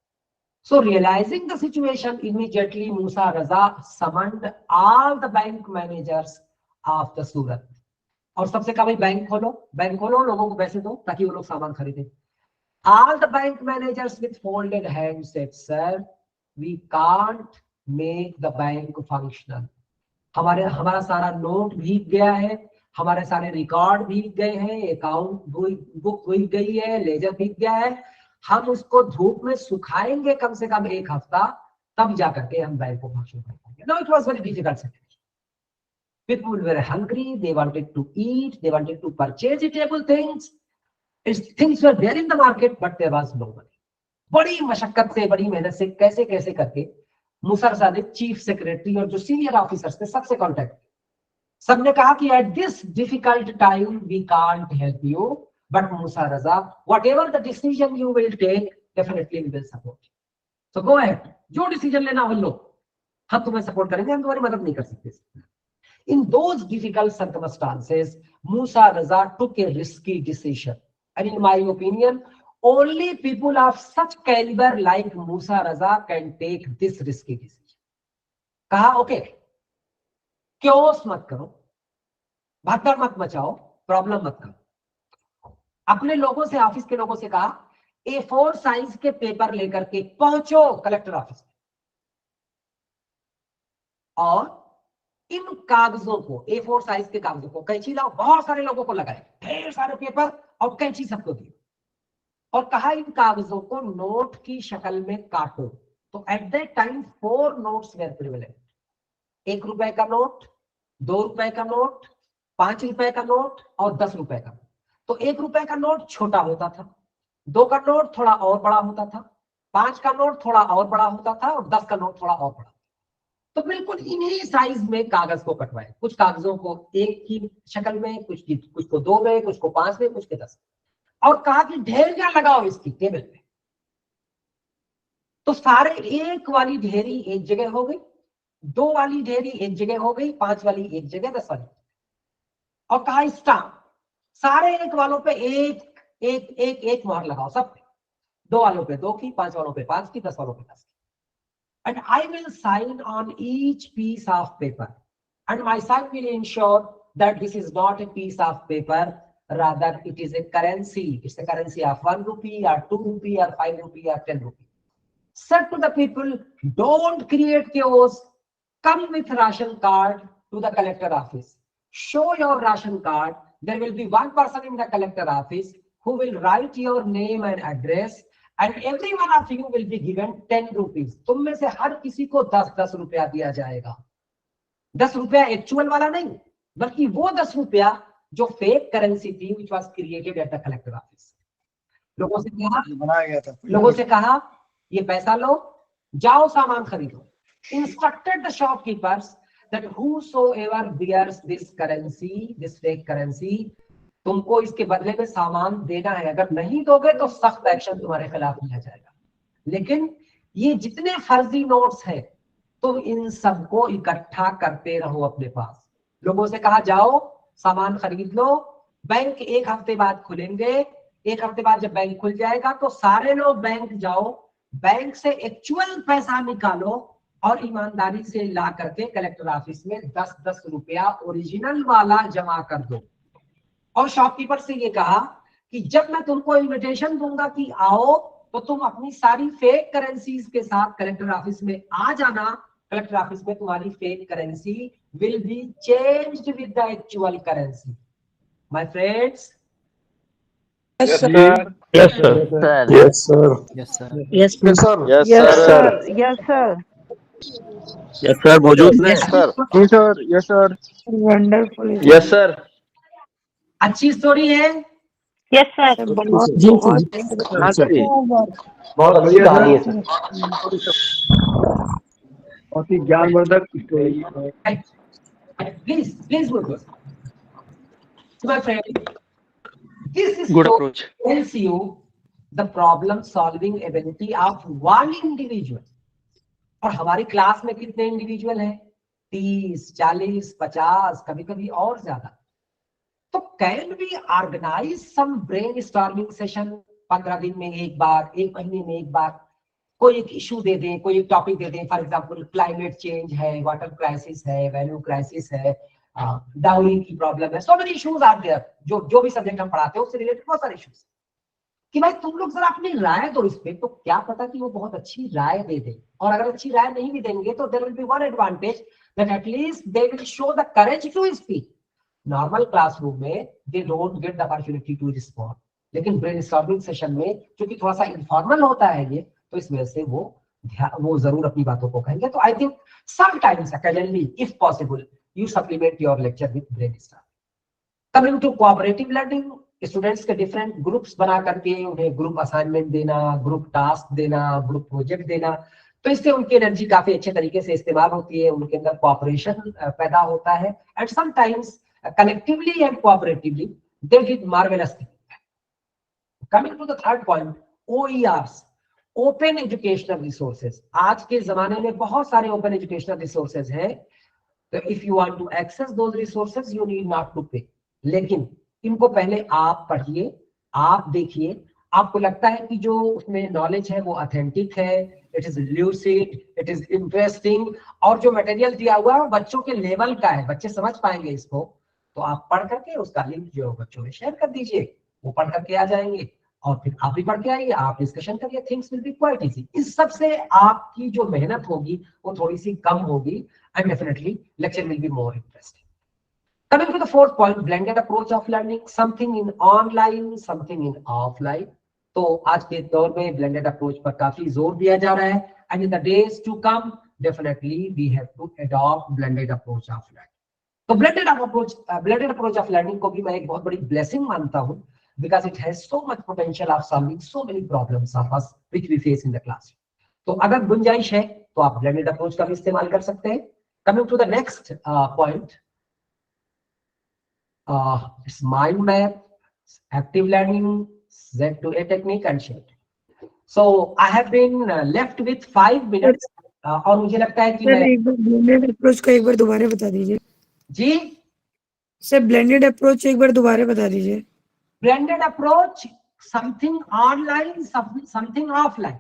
So realizing the situation, immediately Musa Raza summoned all the bank managers of the Surat. और सबसे कहा भाई बैंक खोलो, लोगों को पैसे दो ताकि वो लोग सामान खरीदें. All the bank managers with folded hands said, "Sir, we can't make the bank functional." हमारा सारा नोट भीग गया है, हमारे सारे रिकॉर्ड भीग गए हैं, अकाउंट बुक भीग गई है, लेजर भीग गया है. हम उसको धूप में सुखाएंगे कम से कम 1 हफ्ता, तब जाकर के हम बैंक को फंक्शन कर पाएंगे. No, it was very difficult situation. People were hungry, they wanted to eat, they wanted to purchase eatable things. Things were there in the market, but there was no money. बड़ी मशक्कत से, बड़ी मेहनत से कैसे करके मूसा रज़ा ने चीफ सेक्रेटरी और जो सीनियर ऑफिसर्स थे सबसे कॉन्टेक्ट किया. सबने कहा कि at this difficult time we can't help you, but Musa Raza, whatever the decision you will take, definitely we will support. So go ahead, जो डिसीजन लेना हो लो, हम तुम्हें सपोर्ट करेंगे, हम तुम्हारी मदद नहीं कर सकते. In those difficult circumstances, Musa Raza took a risky decision, and in my opinion, only people of such caliber like Musa Raza can take this risky decision. कहा ओके, क्योस मत करो, भगदड़ मत मचाओ, प्रॉब्लम मत करो. अपने लोगों से, ऑफिस के लोगों से कहा A4 साइज के पेपर लेकर के पहुंचो कलेक्टर ऑफिस में, और इन कागजों को, A4 साइज के कागजों को, कैंची लाओ, बहुत सारे लोगों को लगाए, ढेर सारे पेपर और कैंची सबको दी, और कहा इन कागजों को नोट की शक्ल में काटो. तो at that time 4 notes were prevalent. 1 रुपए का नोट, 2 रुपए का नोट, 5 रुपए का नोट और 10 रुपए का. तो 1 रुपए का नोट छोटा होता था, 2 का नोट थोड़ा और बड़ा होता था, 5 का नोट थोड़ा और बड़ा होता था, और 10 का नोट थोड़ा और बड़ा. तो बिल्कुल इन्हीं साइज में कागज को कटवाए. कुछ कागजों को 1 की शक्ल में, कुछ को 2 में, कुछ को 5 में, कुछ के 10, और कहा कि ढेरियां लगाओ इसकी टेबल पे. तो सारे 1 वाली ढेरी एक जगह हो गई, 2 वाली ढेरी एक जगह हो गई, 5 वाली एक जगह, 10 वाली. और कहा स्टाम्प, सारे 1 वालों पे एक मोहर लगाओ सब पे. 2 वालों पे 2 की, 5 वालों पे 5 की, 10 वालों पे 10 की. And I will sign on each piece of paper, and my sign will ensure that this is not a piece of paper, rather it is a currency. It's a currency of 1 rupee or 2 rupee or 5 rupee or 10 rupee. Said to the people, don't create chaos. Come with ration card to the collector office. Show your ration card. There will be one person in the collector office who will write your name and address. And every one of you will be given 10 rupees. तुम में से हर किसी को 10-10 रुपया दिया जाएगा. 10 रुपया actual वाला नहीं, बल्कि वो 10 रुपया जो फेक करेंसी थी, which was created at the collector office. लोगों से कहा ये पैसा लो, जाओ सामान खरीदो. Instructed the shopkeepers that whosoever bears this currency, this fake currency, तुमको इसके बदले में सामान देना है. अगर नहीं दोगे तो सख्त एक्शन तुम्हारे खिलाफ लिया जाएगा. लेकिन ये जितने फर्जी नोट्स हैं, तुम इन सबको इकट्ठा करते रहो अपने पास. लोगों से कहा जाओ सामान खरीद लो, बैंक 1 हफ्ते बाद खुलेंगे. 1 हफ्ते बाद जब बैंक खुल जाएगा तो सारे लोग बैंक जाओ, बैंक से एक्चुअल पैसा निकालो और ईमानदारी से ला करके कलेक्टर ऑफिस में 10-10 रुपया ओरिजिनल वाला जमा कर दो. और शॉपकीपर से ये कहा कि जब मैं तुमको इनविटेशन दूंगा कि आओ, तो तुम अपनी सारी फेक करेंसीज के साथ कलेक्टर ऑफिस में आ जाना. कलेक्टर ऑफिस में तुम्हारी fake currency will be changed with the actual currency. My friends, Yes, sir. Yes, sir. Yes, sir. Yes sir, Yes, sir. Yes, sir. Yes, sir. Yes sir, मौजूद है. Yes, sir. Yes, sir. Wonderful. Yes, sir. अच्छी story है. Yes sir. बहुत अच्छी कहानी है sir. बहुत ही ज्ञानवर्धक Please go. My friend, this is Good so approach. tells you the problem solving ability of one individual. और हमारी क्लास में कितने इंडिविजुअल हैं? 30, 40, 50, कभी कभी और ज्यादा। तो can we organise some brainstorming session 15 दिन में एक बार, 1 महीने में एक बार? कोई एक इशू दे दें, कोई एक टॉपिक दे दें। फॉर एग्जांपल क्लाइमेट चेंज है, वाटर क्राइसिस है, वैल्यू क्राइसिस है, डाउरी की प्रॉब्लम है, so many issues are there. जो भी सब्जेक्ट हम पढ़ाते हैं उससे रिलेटेड बहुत सारे इश्यूज कि भाई तुम लोग जरा अपनी राय दो इस पे। तो क्या पता कि वो बहुत अच्छी राय दे दे, और अगर अच्छी राय नहीं भी देंगे तो there will be one advantage that at least they will show the courage to speak. Normal classroom में they don't get the opportunity to respond, लेकिन ब्रेनस्टॉर्मिंग सेशन में क्योंकि थोड़ा सा इनफॉर्मल होता है ये, तो इस वजह से वो जरूर अपनी बातों को कहेंगे। तो I think sometimes occasionally if possible you supplement your lecture with brainstorming. Coming to cooperative learning, students के डिफरेंट ग्रुप्स बना करके उन्हें ग्रुप असाइनमेंट देना, ग्रुप टास्क देना, ग्रुप प्रोजेक्ट देना, तो इससे उनकी एनर्जी काफी अच्छे तरीके से इस्तेमाल होती है, उनके अंदर कोऑपरेशन पैदा होता है, and sometimes collectively and cooperatively they did marvellous thing. Coming to the third point, OERs, open educational resources. आज के जमाने में बहुत सारे ओपन एजुकेशनल रिसोर्सेज हैं, तो if you want to access those resources you need not to pay. लेकिन इनको पहले आप पढ़िए, आप देखिए, आपको लगता है कि जो उसमें नॉलेज है वो ऑथेंटिक है, it is lucid, it is interesting, और जो मटेरियल दिया हुआ है वो बच्चों के लेवल का है, बच्चे समझ पाएंगे इसको, तो आप पढ़ करके उसका लिंक जो बच्चों में शेयर कर दीजिए, वो पढ़ करके आ जाएंगे, और फिर आप भी पढ़ के आइए, आप डिस्कशन करिए, things will be quite easy. इस सब से आपकी जो मेहनत होगी वो थोड़ी सी कम होगी, and definitely lecture will be more interesting. Coming to the fourth point, blended approach of learning, something in online, something in offline. तो आज के दौर में blended approach पर काफी जोर दिया जा रहा है, and in the days to come, definitely we have to adopt blended approach of learning. तो blended approach of learning को भी मैं एक बहुत बड़ी blessing मानता हूँ, because it has so much potential of solving so many problems of us which we face in the classroom. तो अगर गुंजाइश है तो आप blended approach का भी इस्तेमाल कर सकते हैं। Coming to the next point. It's mind map, active learning, Z2A technique and shape. So I have been left with 5 minutes. और मुझे लगता है कि मैं ब्लेंडेड अप्रोच का एक बार दोबारा बता दीजिए जी सर। ब्लेंडेड अप्रोच एक बार दोबारा बता दीजिए। Blended approach, something online, something offline,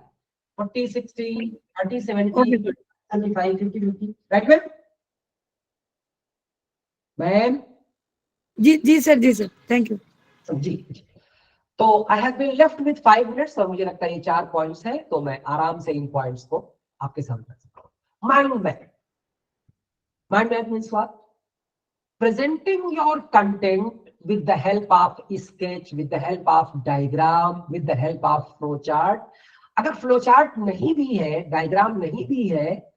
40-60, 30-70, 25-50, right ma'am? जी सर, थैंक यू जी। तो I have been left with 5 minutes, और मुझे लगता है ये 4 पॉइंट्स हैं, तो मैं आराम से इन पॉइंट्स को आपके सामने रख सकता हूं। Mind map means what? Presenting your content with the help of sketch, with the help of diagram, with the help of flow chart. अगर फ्लो चार्ट नहीं भी है, डायग्राम नहीं भी है,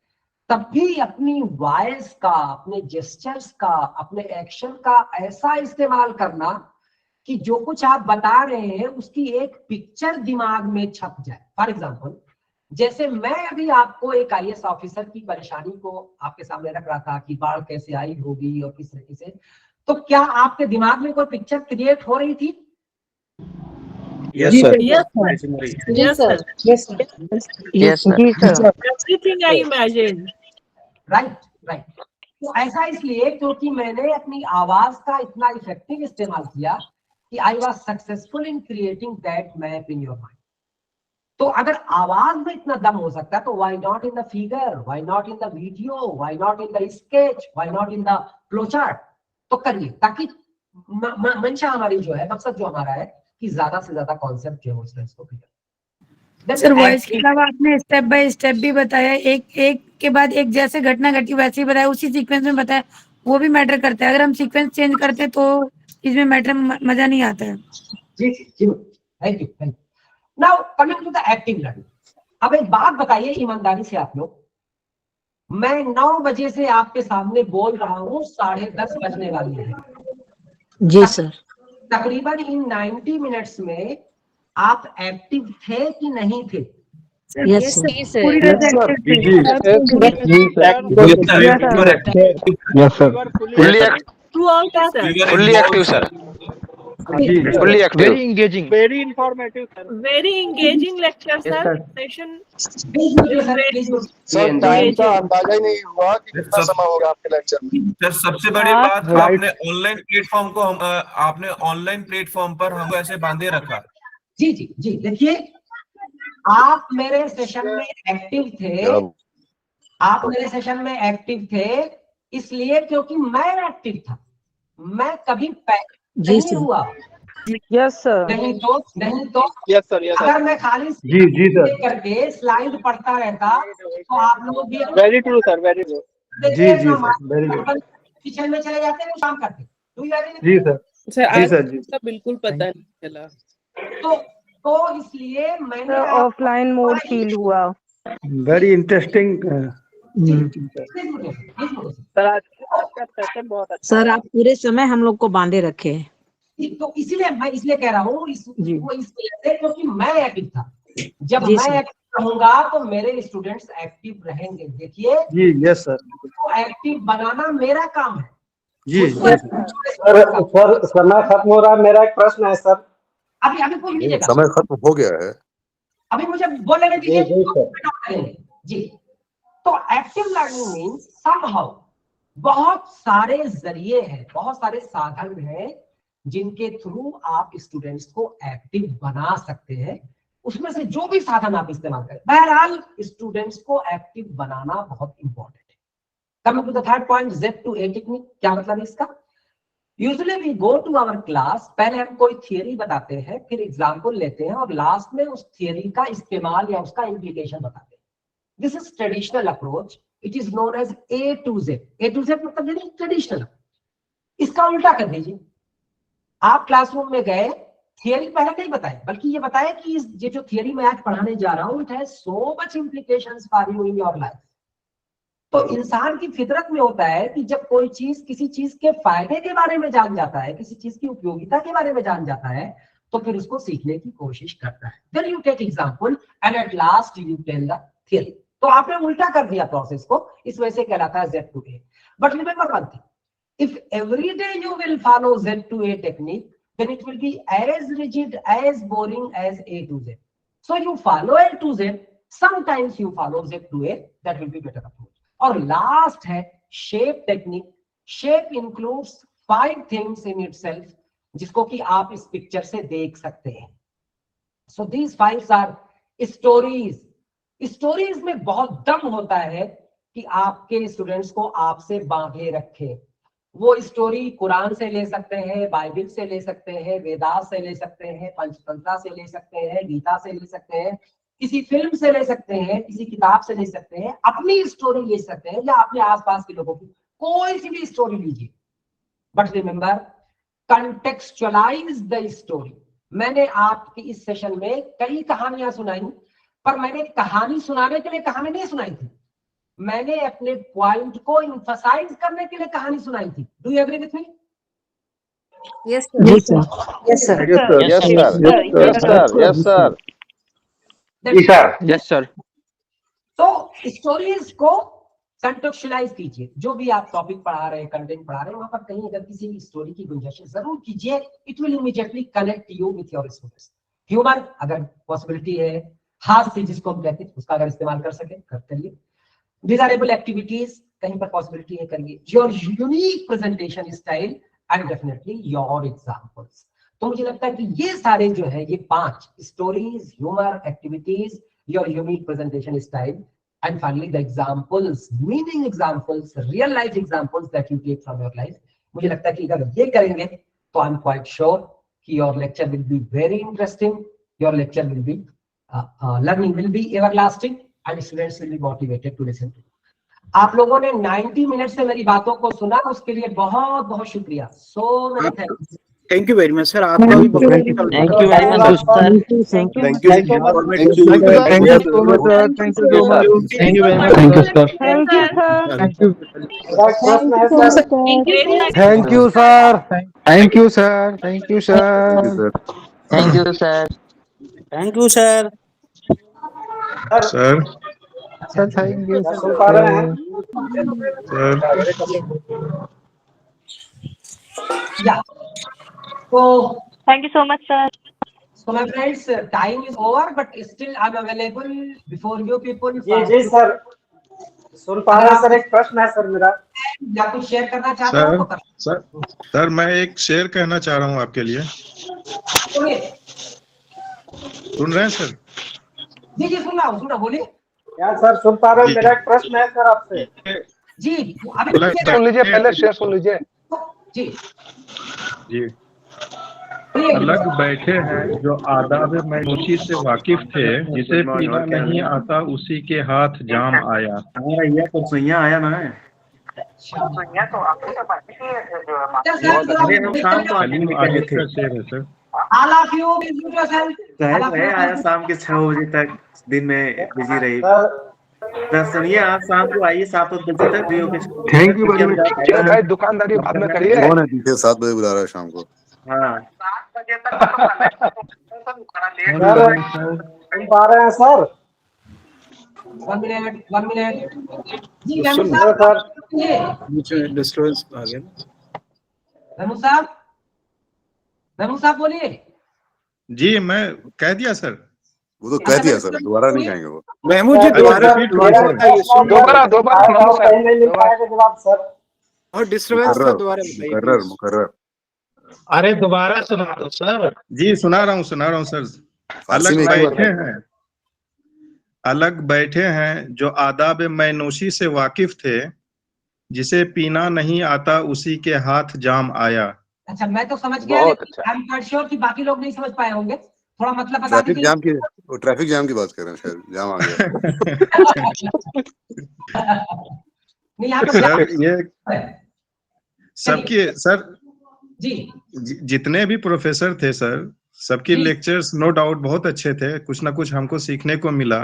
तब भी अपनी वॉइस का, अपने जेस्चर्स का, अपने एक्शन का ऐसा इस्तेमाल करना कि जो कुछ आप बता रहे हैं उसकी एक पिक्चर दिमाग में छप जाए। फॉर एग्जांपल, जैसे मैं अभी आपको एक IAS ऑफिसर की परेशानी को आपके सामने रख रहा था कि बाढ़ कैसे आई होगी और किस तरीके से, तो क्या आपके दिमाग में कोई पिक्चर क्रिएट हो रही थी? Yes, sir. Yes, sir. Everything I imagined. Right. तो ऐसा इसलिए क्योंकि मैंने अपनी आवाज का इतना इफेक्टिव इस्तेमाल किया कि I was successful in creating that map in your mind. तो अगर आवाज में इतना दम हो सकता है तो why not in the figure, why not in the video, why not in the sketch, why not in the flow chart. तो करिए, ताकि मंशा हमारी जो है, मकसद जो हमारा है कि ज्यादा से ज्यादा कॉन्सेप्ट जो है स्टूडेंट्स को क्लियर। सर वॉइस के अलावा आपने स्टेप बाय स्टेप भी बताया, एक के बाद एक जैसे घटना घटी वैसे ही बताया, उसी सीक्वेंस में बताया, वो भी मैटर करता है। अगर हम सीक्वेंस चेंज करते तो इसमें मजा नहीं आता है। जी, thank you. Now coming to the active learning. अब एक बात बताइए ईमानदारी से आप लोग, मैं 9 बजे से आपके सामने बोल रहा हूँ, 10:30 बजने वाली है। जी सर। तकरीबन इन 90 मिनट्स में आप एक्टिव थे कि नहीं थे? यस सर पूरी तरह से yes sir fully active sir fully active very engaging very informative sir Very engaging lecture, sir. Session. Sir time का अंदाजा ही नहीं हुआ कि कितना समय होगा आपके लेक्चर में। सर सबसे बड़ी बात आपने ऑनलाइन प्लेटफॉर्म को आपने ऑनलाइन प्लेटफॉर्म पर हमको ऐसे बांधे रखा। जी जी जी, देखिए आप मेरे सेशन में एक्टिव थे, आप मेरे सेशन में एक्टिव थे इसलिए क्योंकि मैं एक्टिव था, मैं कभी नहीं हुआ। Yes sir. नहीं तो यस सर अगर मैं खाली जी सर करके स्लाइड पढ़ता रहता तो आप लोग भी very true sir very true जी सर वेरी गुड किचन में चले जाते हैं काम करते। जी सर सर जी आज सर जी तो बिल्कुल पता नहीं चला। तो इसलिए मैंने ऑफलाइन मोड फील हुआ। वेरी इंटरेस्टिंग सर आज का सेशन बहुत अच्छा सर आप पूरे समय हम लोग को बांधे रखे हैं। तो इसलिए मैं इसलिए कह रहा हूँ इसलिए क्योंकि मैं एक्टिव था। जब मैं एक्टिव रहूंगा तो मेरे स्टूडेंट्स एक्टिव रहेंगे। देखिए जी यस सर तो एक्टिव बनाना मेरा काम है। जी सर समय खत्म हो रहा है, मेरा एक प्रश्न है सर। अभी कोई नहीं देगा, समय खत्म हो गया है, अभी मुझे बोलने दीजिए। जी तो एक्टिव लर्निंग मीन्स समहाउ बहुत सारे जरिए हैं, बहुत सारे साधन हैं जिनके थ्रू आप स्टूडेंट्स को एक्टिव बना सकते हैं। उसमें से जो भी साधन आप इस्तेमाल करें, बहरहाल स्टूडेंट्स को एक्टिव बनाना बहुत इंपॉर्टेंट है। Coming to the third point, Z2A technique, क्या मतलब है इसका? Usually we go to our class, पहले हम कोई थियरी बताते हैं, फिर एग्जाम्पल लेते हैं और लास्ट में उस थियरी का इस्तेमाल या उसका इम्प्लीकेशन बताते हैं। This is traditional approach, it is known as A to Z। A to Z मतलब यानी ट्रेडिशनल। इसका उल्टा कर दीजिए, आप क्लासरूम में गए, थियरी पहले नहीं बताए बल्कि ये बताया कि ये जो थियरी मैं आज पढ़ाने जा रहा हूं, it has so much implications for you in your life. तो इंसान की फितरत में होता है कि जब कोई चीज किसी चीज के फायदे के बारे में जान जाता है, किसी चीज की उपयोगिता के बारे में जान जाता है, तो फिर उसको सीखने की कोशिश करता है। Then you take example and at last you tell the theory. तो आपने उल्टा कर दिया प्रोसेस को, इस वजह से कहलाता है Z2A। But remember one thing, if every day you will follow Z2A technique, then it will be as rigid, as boring as A to Z. So you follow A to Z, sometimes you follow Z2A, that will be better approach. और last है shape technique. Shape includes 5 things in itself, जिसको कि आप इस picture से देख सकते हैं। So these 5 are stories. Stories में बहुत दम होता है कि आपके स्टूडेंट्स को आपसे बांधे रखे। वो स्टोरी कुरान से ले सकते हैं, बाइबल से ले सकते हैं, वेदास से ले सकते हैं, पंचतंत्र से ले सकते हैं, गीता से ले सकते हैं, किसी फिल्म से ले सकते हैं, किसी किताब से ले सकते हैं, अपनी स्टोरी ले सकते हैं या अपने आसपास के लोगों की कोई सी भी स्टोरी लीजिए। But remember, contextualise the story. मैंने आपकी इस सेशन में कई कहानियां सुनाई, पर मैंने कहानी सुनाने के लिए कहानी नहीं सुनाई थी, मैंने अपने पॉइंट को एम्फसाइज करने के लिए कहानी सुनाई थी। Do you agree with me? Yes sir. Yes sir yes sir yes sir yes sir yes sir. तो स्टोरीज को कंटेक्चुअलाइज कीजिए। जो भी आप टॉपिक पढ़ा रहे हैं, कंटेंट पढ़ा रहे हैं, वहां पर कहीं अगर किसी स्टोरी की गुंजाइश जरूर कीजिए। It will immediately connect you with your students. Humour अगर पॉसिबिलिटी है, हास्य जिसको हम कहते हैं, उसका अगर इस्तेमाल कर सके करते लिए। डिजायरेबल एक्टिविटीज कहीं पर पॉसिबिलिटी है करिए। Your unique presentation style and definitely your examples. तो मुझे लगता है कि ये सारे जो है, ये 5 stories, humour, activities, your unique presentation style and finally the examples, meaning examples, real life examples that you take from your life. मुझे लगता है कि अगर ये करेंगे तो आई एम क्वाइट श्योर कि your lecture will be very interesting, your lecture will be learning will be everlasting and students will be motivated to listen to. आप लोगों ने 90 मिनट से मेरी बातों को सुना, उसके लिए बहुत बहुत शुक्रिया। So many thanks. Thank you very much sir, आपका भी बहुत thank you very much sir. Thank you thank you thank you thank you so much sir. Thank you so much. Thank you very much. Thank you sir. Thank you. Thank you sir. Thank you sir. Thank you sir. Thank you sir. Thank you sir. Sir sir thank you क्या सुन पा रहे हैं? Sir Yeah. So, Thank you so much, sir. so my friends, time is over, but still I'm available before you people. जी sir, सुन पा रहे हैं sir. एक प्रश्न है सर मेरा। या कुछ शेयर करना चाहते हो तो कर सर मैं एक शेर कहना चाह रहा हूँ आपके लिए। बोलिए। सुन रहे हैं सर? जी सुन रहा हूँ, बोलिए। क्या सर सुन पा रहे हैं? मेरा एक प्रश्न है सर आपसे। जी अभी सुन लीजिए, पहले शेयर सुन लीजिए। जी जी अलग बैठे हैं जो आदाब मैनूसी से वाकिफ थे, जिसे पीना नहीं आता उसी के हाथ जाम आया। भैया परसों आया ना है। सलीम आबिद का शेर है सर। आया शाम के 6 बजे तक, दिन में बिजी रही। सुनिए आप शाम को आइए 7 बजे तक फ्री होके। थैंक यू वेरी मच भाई, दुकानदारी बाद में करिए। कौन है पीछे 7 बजे बुला रहा है शाम को? हाँ सुन पा रहे हैं सर? 1 मिनट जी सुन सर। मुझे डिस्टर्बेंस आ गया। महमूद साहब बोलिए। जी मैं कह दिया सर। वो तो कह दिया सर, दोबारा नहीं कहेंगे वो। महमूद जी दोबारा जवाब सर। और डिस्टर्बेंस था, दोबारा बताइए। मुकर्रर। अरे दोबारा सुना दो सर। जी सुना रहा हूँ सर। अलग बैठे हैं जो आदाब मैनूसी से वाकिफ थे, जिसे पीना नहीं आता उसी के हाथ जाम आया। अच्छा मैं तो समझ गया, आई एम क्वाइट श्योर कि बाकी लोग नहीं समझ पाए होंगे। थोड़ा मतलब बता दीजिए। ट्रैफिक जाम की बात कर रहे हैं, शायद जाम आ गया। नहीं यहाँ सर ये सबकी सर जी जितने भी प्रोफेसर थे सर, सबकी लेक्चर्स नो डाउट बहुत अच्छे थे, कुछ ना कुछ हमको सीखने को मिला।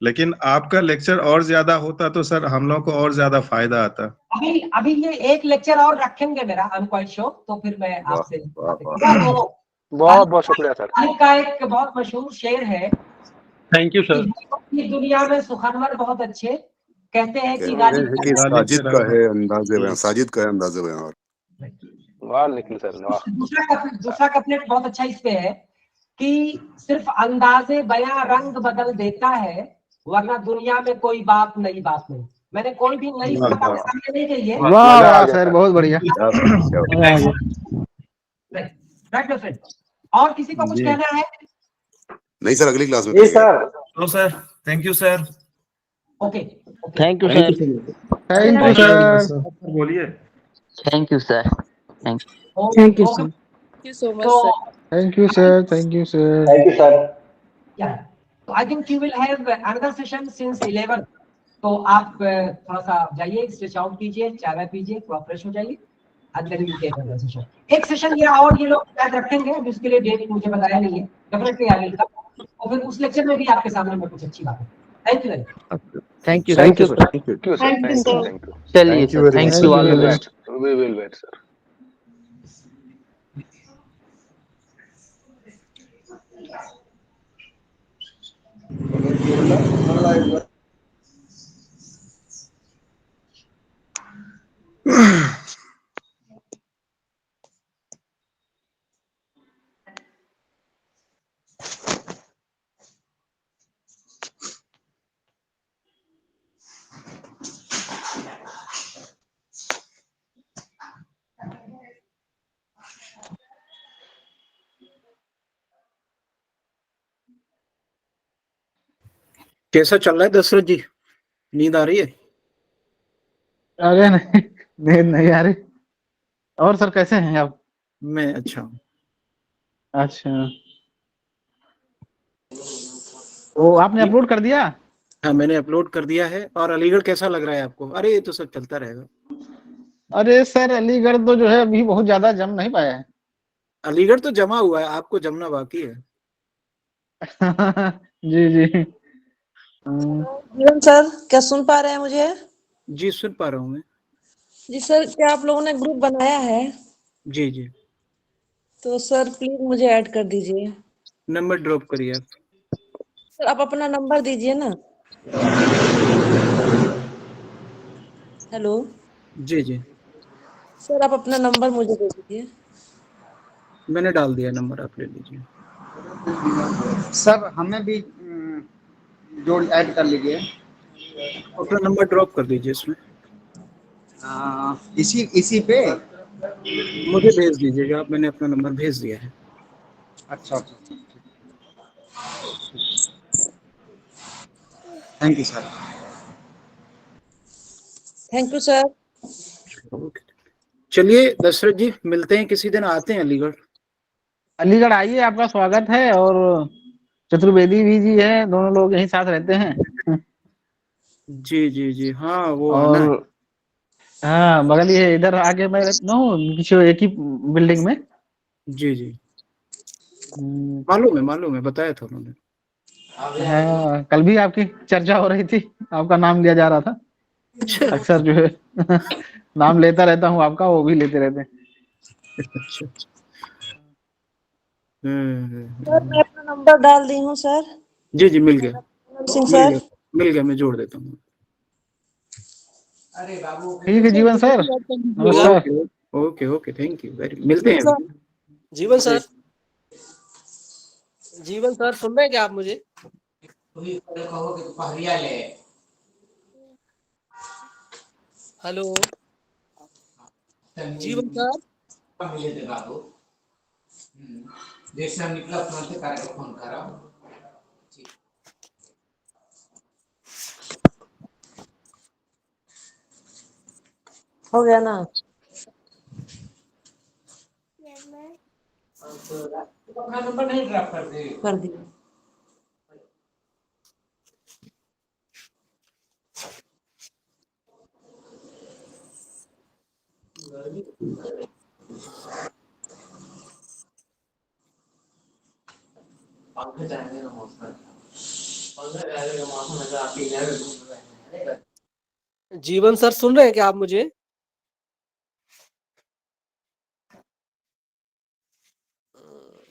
लेकिन आपका लेक्चर और ज्यादा होता तो सर हम लोग को और ज्यादा फायदा आता। अभी ये एक लेक्चर और रखेंगे मेरा, आई एम क्वाइट श्योर। तो फिर मैं आपसे बहुत बहुत शुक्रिया सर। का एक बहुत मशहूर शेर है। Thank you sir. दुनिया में सुखनवर बहुत अच्छे कहते हैं कि साजिद का है अंदाज़े बयां, साजिद का है अंदाज़े बयां। वाह निखिल सर वाह। दूसरा कपलेट बहुत अच्छा इस पे है कि सिर्फ अंदाजे बयां रंग बदल देता है, वरना दुनिया में कोई बात नई बात नहीं। मैंने कोई भी नई बात आपके सामने नहीं कही है। वाह सर बहुत बढ़िया। Right friend. और किसी को कुछ कहना है? नहीं सर, अगली क्लास में। जी sir. No sir, thank you sir. Okay thank you sir. Thank you sir. बोलिए। Thank you sir. Thank you sir. Thank you so much, sir. Thank you sir. Thank you sir. Thank you sir. Yeah. So I think you will have another session since 11. तो आप थोड़ा सा जाइए, stretch out कीजिए, चाय वाय पीजिए, थोड़ा fresh हो जाइए। सेशन एक सेशन ये और ये लोग याद रखेंगे, जिसके लिए डेट मुझे बताया नहीं है, डेफिनेटली आई विल कम। और फिर उस लेक्चर में भी आपके सामने में कुछ अच्छी बात है। Thank you thank you thank you sir. Thank you चलिए sir, thank you all the best. We will wait sir. कैसा चल रहा है दशरथ जी, नींद आ रही है? अरे नहीं, नींद नहीं आ रही। और सर कैसे हैं आप? मैं अच्छा हूँ। अच्छा, वो आपने अपलोड कर दिया? हाँ मैंने अपलोड कर दिया है। और अलीगढ़ कैसा लग रहा है आपको? अरे ये तो सब चलता रहेगा। अरे सर अलीगढ़ तो जो है अभी बहुत ज्यादा जम नहीं पाया है। अलीगढ़ तो जमा हुआ है, आपको जमना बाकी है। जी जी। जीवन सर, क्या सुन पा रहे हैं मुझे? जी सुन पा रहा हूँ मैं। जी सर, क्या आप लोगों ने ग्रुप बनाया है? जी जी। तो सर प्लीज मुझे ऐड कर दीजिए। नंबर ड्रॉप करिए आप। सर आप अपना नंबर दीजिए ना। हेलो जी जी, सर, आप अपना नंबर मुझे दे दीजिए। मैंने डाल दिया नंबर, आप ले लीजिए। सर हमें भी जोड़ ऐड कर लीजिए। अपना नंबर ड्रॉप कर दीजिए इसमें। इसी पे मुझे भेज दीजिएगा आप, मैंने अपना नंबर भेज दिया है। अच्छा अच्छा, thank you sir. Thank you sir. चलिए दशरथ जी, मिलते हैं किसी दिन, आते हैं अलीगढ़। अलीगढ़ आइए, आपका स्वागत है। और चतुर्वेदी भी जी है, दोनों लोग यहीं साथ रहते हैं। जी जी जी, हाँ वो आना है। और हाँ, बगल ये इधर आगे मैं रहता हूँ, पीछे एक ही बिल्डिंग में। जी जी, हम्म, मालूम है, बताया था उन्होंने। हाँ, कल भी आपकी चर्चा हो रही थी, आपका नाम लिया जा रहा था। अक्सर जो है नाम लेता रहता हूँ आपका, वो भी लेते रहते हैं। अच्छा। सर मैं अपना नंबर डाल दी हूँ सर। जी जी, मिल गया सिंह सर। मिल गया, मैं जोड़ देता हूँ। ठीक है जीवन सर, नमस्कार। Okay okay okay, thank you very, मिलते हैं अभी। जीवन सर, जीवन सर सुन रहे हैं क्या आप मुझे? हेलो जीवन सर। हो गया ना? अपना नंबर नहीं ड्रॉप कर दिए। जीवन सर सुन रहे हैं क्या आप मुझे?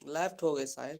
लेफ्ट हो गए शायद।